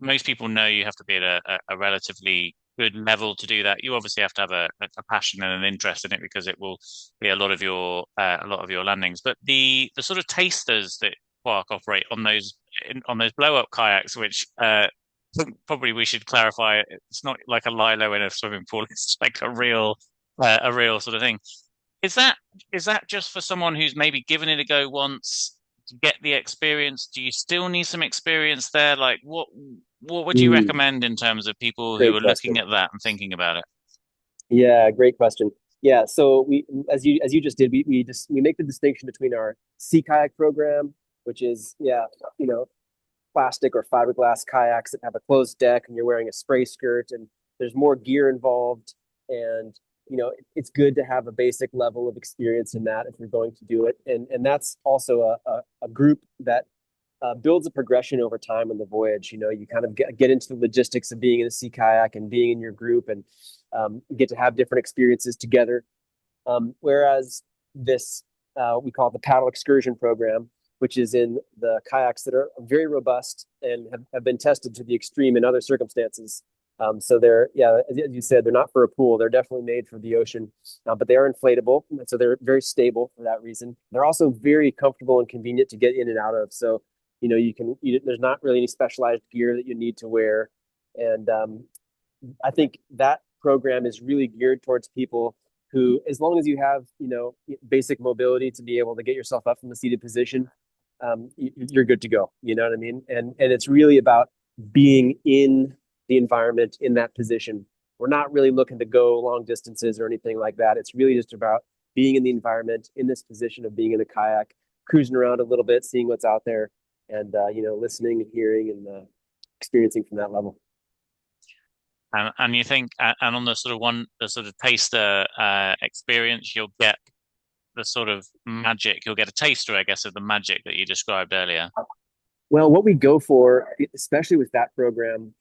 most people know you have to be at a relatively good level to do that. You obviously have to have a passion and an interest in it because it will be a lot of your landings. But the sort of tasters that Quark operate on those blow up kayaks, which probably we should clarify. It's not like a lilo in a swimming pool. It's like a real sort of thing. Is that is that just for someone who's maybe given it a go once to get the experience? Do you still need some experience there? Like what would you Mm, recommend in terms of people who great are looking question. at that and thinking about it? Yeah, great question. Yeah, so as you just did, we make the distinction between our sea kayak program, which is plastic or fiberglass kayaks that have a closed deck, and you're wearing a spray skirt, and there's more gear involved. And it's good to have a basic level of experience in that if you're going to do it. And that's also a group that builds a progression over time in the voyage. You kind of get into the logistics of being in a sea kayak and being in your group, and get to have different experiences together. Whereas this, we call it the paddle excursion program, which is in the kayaks that are very robust and have been tested to the extreme in other circumstances. So they're, yeah, as you said, they're not for a pool. They're definitely made for the ocean, but they are inflatable. So they're very stable for that reason. They're also very comfortable and convenient to get in and out of. So, there's not really any specialized gear that you need to wear. And I think that program is really geared towards people who, as long as you have, basic mobility to be able to get yourself up from the seated position, you're good to go. You know what I mean? And it's really about being in the environment in that position. We're not really looking to go long distances or anything like that. It's really just about being in the environment in this position of being in a kayak, cruising around a little bit, seeing what's out there, and listening and hearing and experiencing from that level. And you think, and on the sort of taster experience, you'll get the sort of magic. You'll get a taster, I guess, of the magic that you described earlier. Well, what we go for, especially with that program,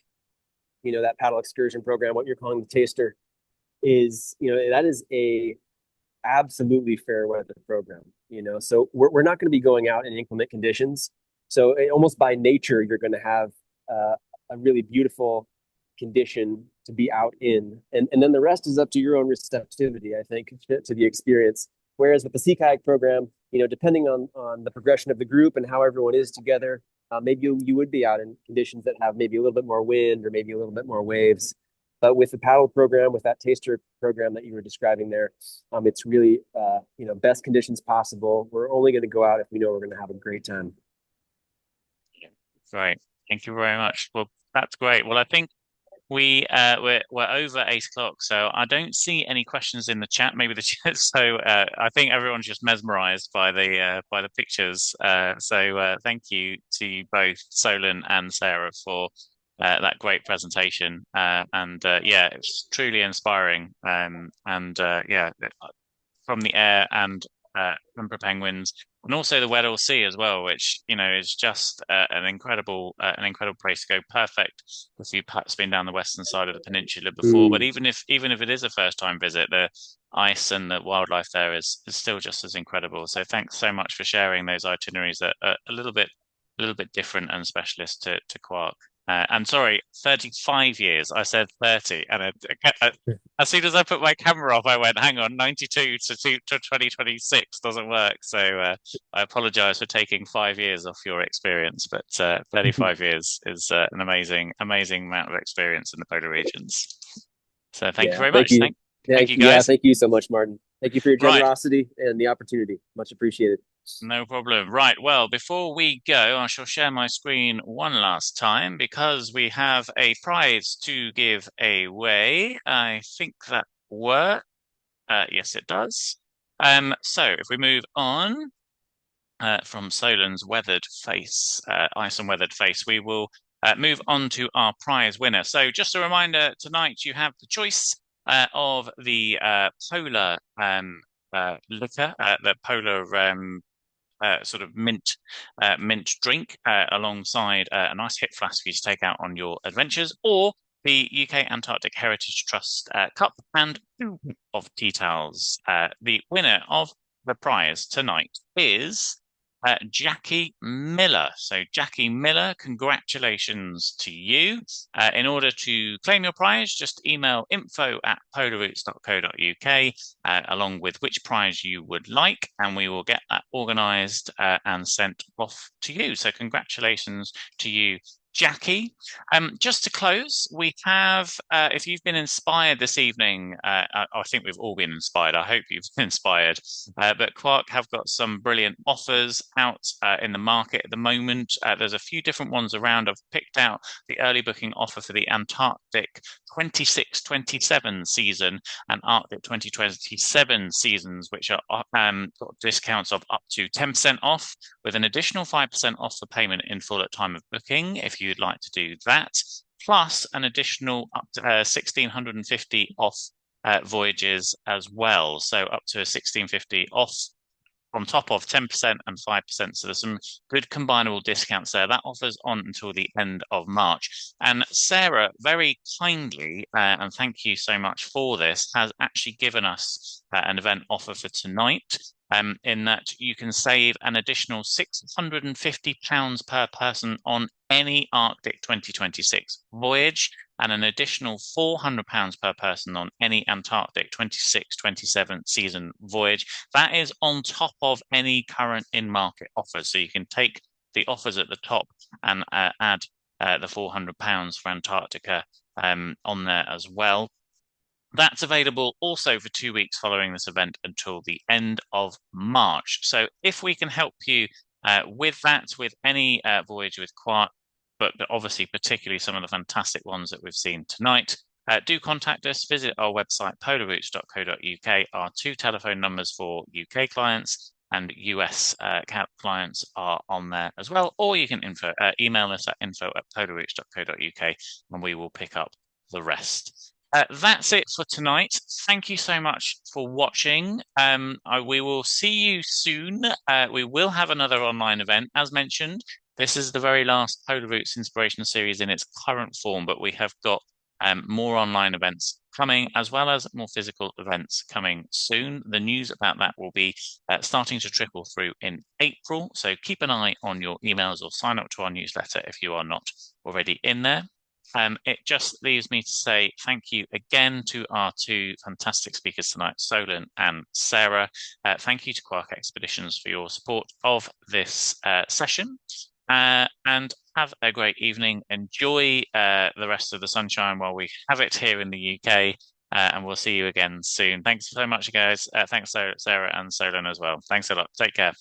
that paddle excursion program, what you're calling the taster, is that is a absolutely fair weather program. So we're not going to be going out in inclement conditions. So almost by nature, you're going to have a really beautiful condition to be out in, and then the rest is up to your own receptivity, I think, to the experience. Whereas with the sea kayak program, depending on the progression of the group and how everyone is together, maybe you would be out in conditions that have maybe a little bit more wind or maybe a little bit more waves. But with the paddle program, with that taster program that you were describing there, it's really best conditions possible. We're only going to go out if we know we're going to have a great time. Great. Thank you very much. Well, that's great. Well, I think we're over 8 o'clock, so I don't see any questions in the chat. Maybe the chat. So I think everyone's just mesmerized by the pictures. So thank you to you both, Solan and Sarah, for that great presentation. And yeah, it's truly inspiring. And yeah, from the air and Emperor penguins And also the Weddell Sea as well, which is just an incredible place to go. Perfect if you perhaps been down the western side of the peninsula before. But Mm, even if it is a first time visit, the ice and the wildlife there is still just as incredible. So thanks so much for sharing those itineraries that are a little bit different and specialist to Quark. And sorry, 35 years. I said 30, and as soon as I put my camera off, I went, "Hang on, 92 to 2026 doesn't work." So I apologize for taking 5 years off your experience, but 35 years is an amazing amount of experience in the polar regions. So thank you yeah, very thank much. you. Thank you, Yeah, guys. thank you so much, Martin. Thank you for your Right. generosity and the opportunity. Much appreciated. No problem. Right. Well, before we go, I shall share my screen one last time because we have a prize to give away. I think that works. Yes, it does. So if we move on from Solan's weathered face, ice and weathered face, we will move on to our prize winner. So just a reminder, tonight you have the choice of the polar liquor, the polar sort of mint drink alongside a nice hip flask for you to take out on your adventures, or the UK Antarctic Heritage Trust cup and two of tea towels. The winner of the prize tonight is Jackie Miller. So, Jackie Miller, congratulations to you. In order to claim your prize, just email info@polarroutes.co.uk along with which prize you would like, and we will get that organised and sent off to you. So, congratulations to you, Jackie. Just to close, we have, if you've been inspired this evening, I think we've all been inspired. I hope you've been inspired. But Quark have got some brilliant offers out in the market at the moment. There's a few different ones around. I've picked out the early booking offer for the Antarctic 26-27 season and Arctic 2027 seasons, which are got discounts of up to 10% off, with an additional 5% off for payment in full at time of booking, if you'd like to do that, plus an additional up to 1,650 off voyages as well. So up to 1,650 off on top of 10% and 5%. So there's some good combinable discounts there. That offers on until the end of March. And Sarah, very kindly, and thank you so much for this, has actually given us an event offer for tonight. In that you can save an additional £650 per person on any Arctic 2026 voyage, and an additional £400 per person on any Antarctic 26-27 season voyage. That is on top of any current in-market offers. So you can take the offers at the top and add the £400 for Antarctica on there as well. That's available also for 2 weeks following this event until the end of March. So if we can help you with that, with any voyage with Quark, but obviously particularly some of the fantastic ones that we've seen tonight, do contact us. Visit our website, polarroutes.co.uk. Our two telephone numbers for UK clients and US clients are on there as well. Or you can email us at info@polarroutes.co.uk and we will pick up the rest. That's it for tonight. Thank you so much for watching. We will see you soon. We will have another online event. As mentioned, this is the very last Polar Routes Inspiration Series in its current form, but we have got more online events coming, as well as more physical events coming soon. The news about that will be starting to trickle through in April. So keep an eye on your emails or sign up to our newsletter if you are not already in there. It just leaves me to say thank you again to our two fantastic speakers tonight, Solan and Sarah. Thank you to Quark Expeditions for your support of this session. And have a great evening. Enjoy the rest of the sunshine while we have it here in the UK. And we'll see you again soon. Thanks so much, guys. Thanks, Sarah and Solan as well. Thanks a lot. Take care.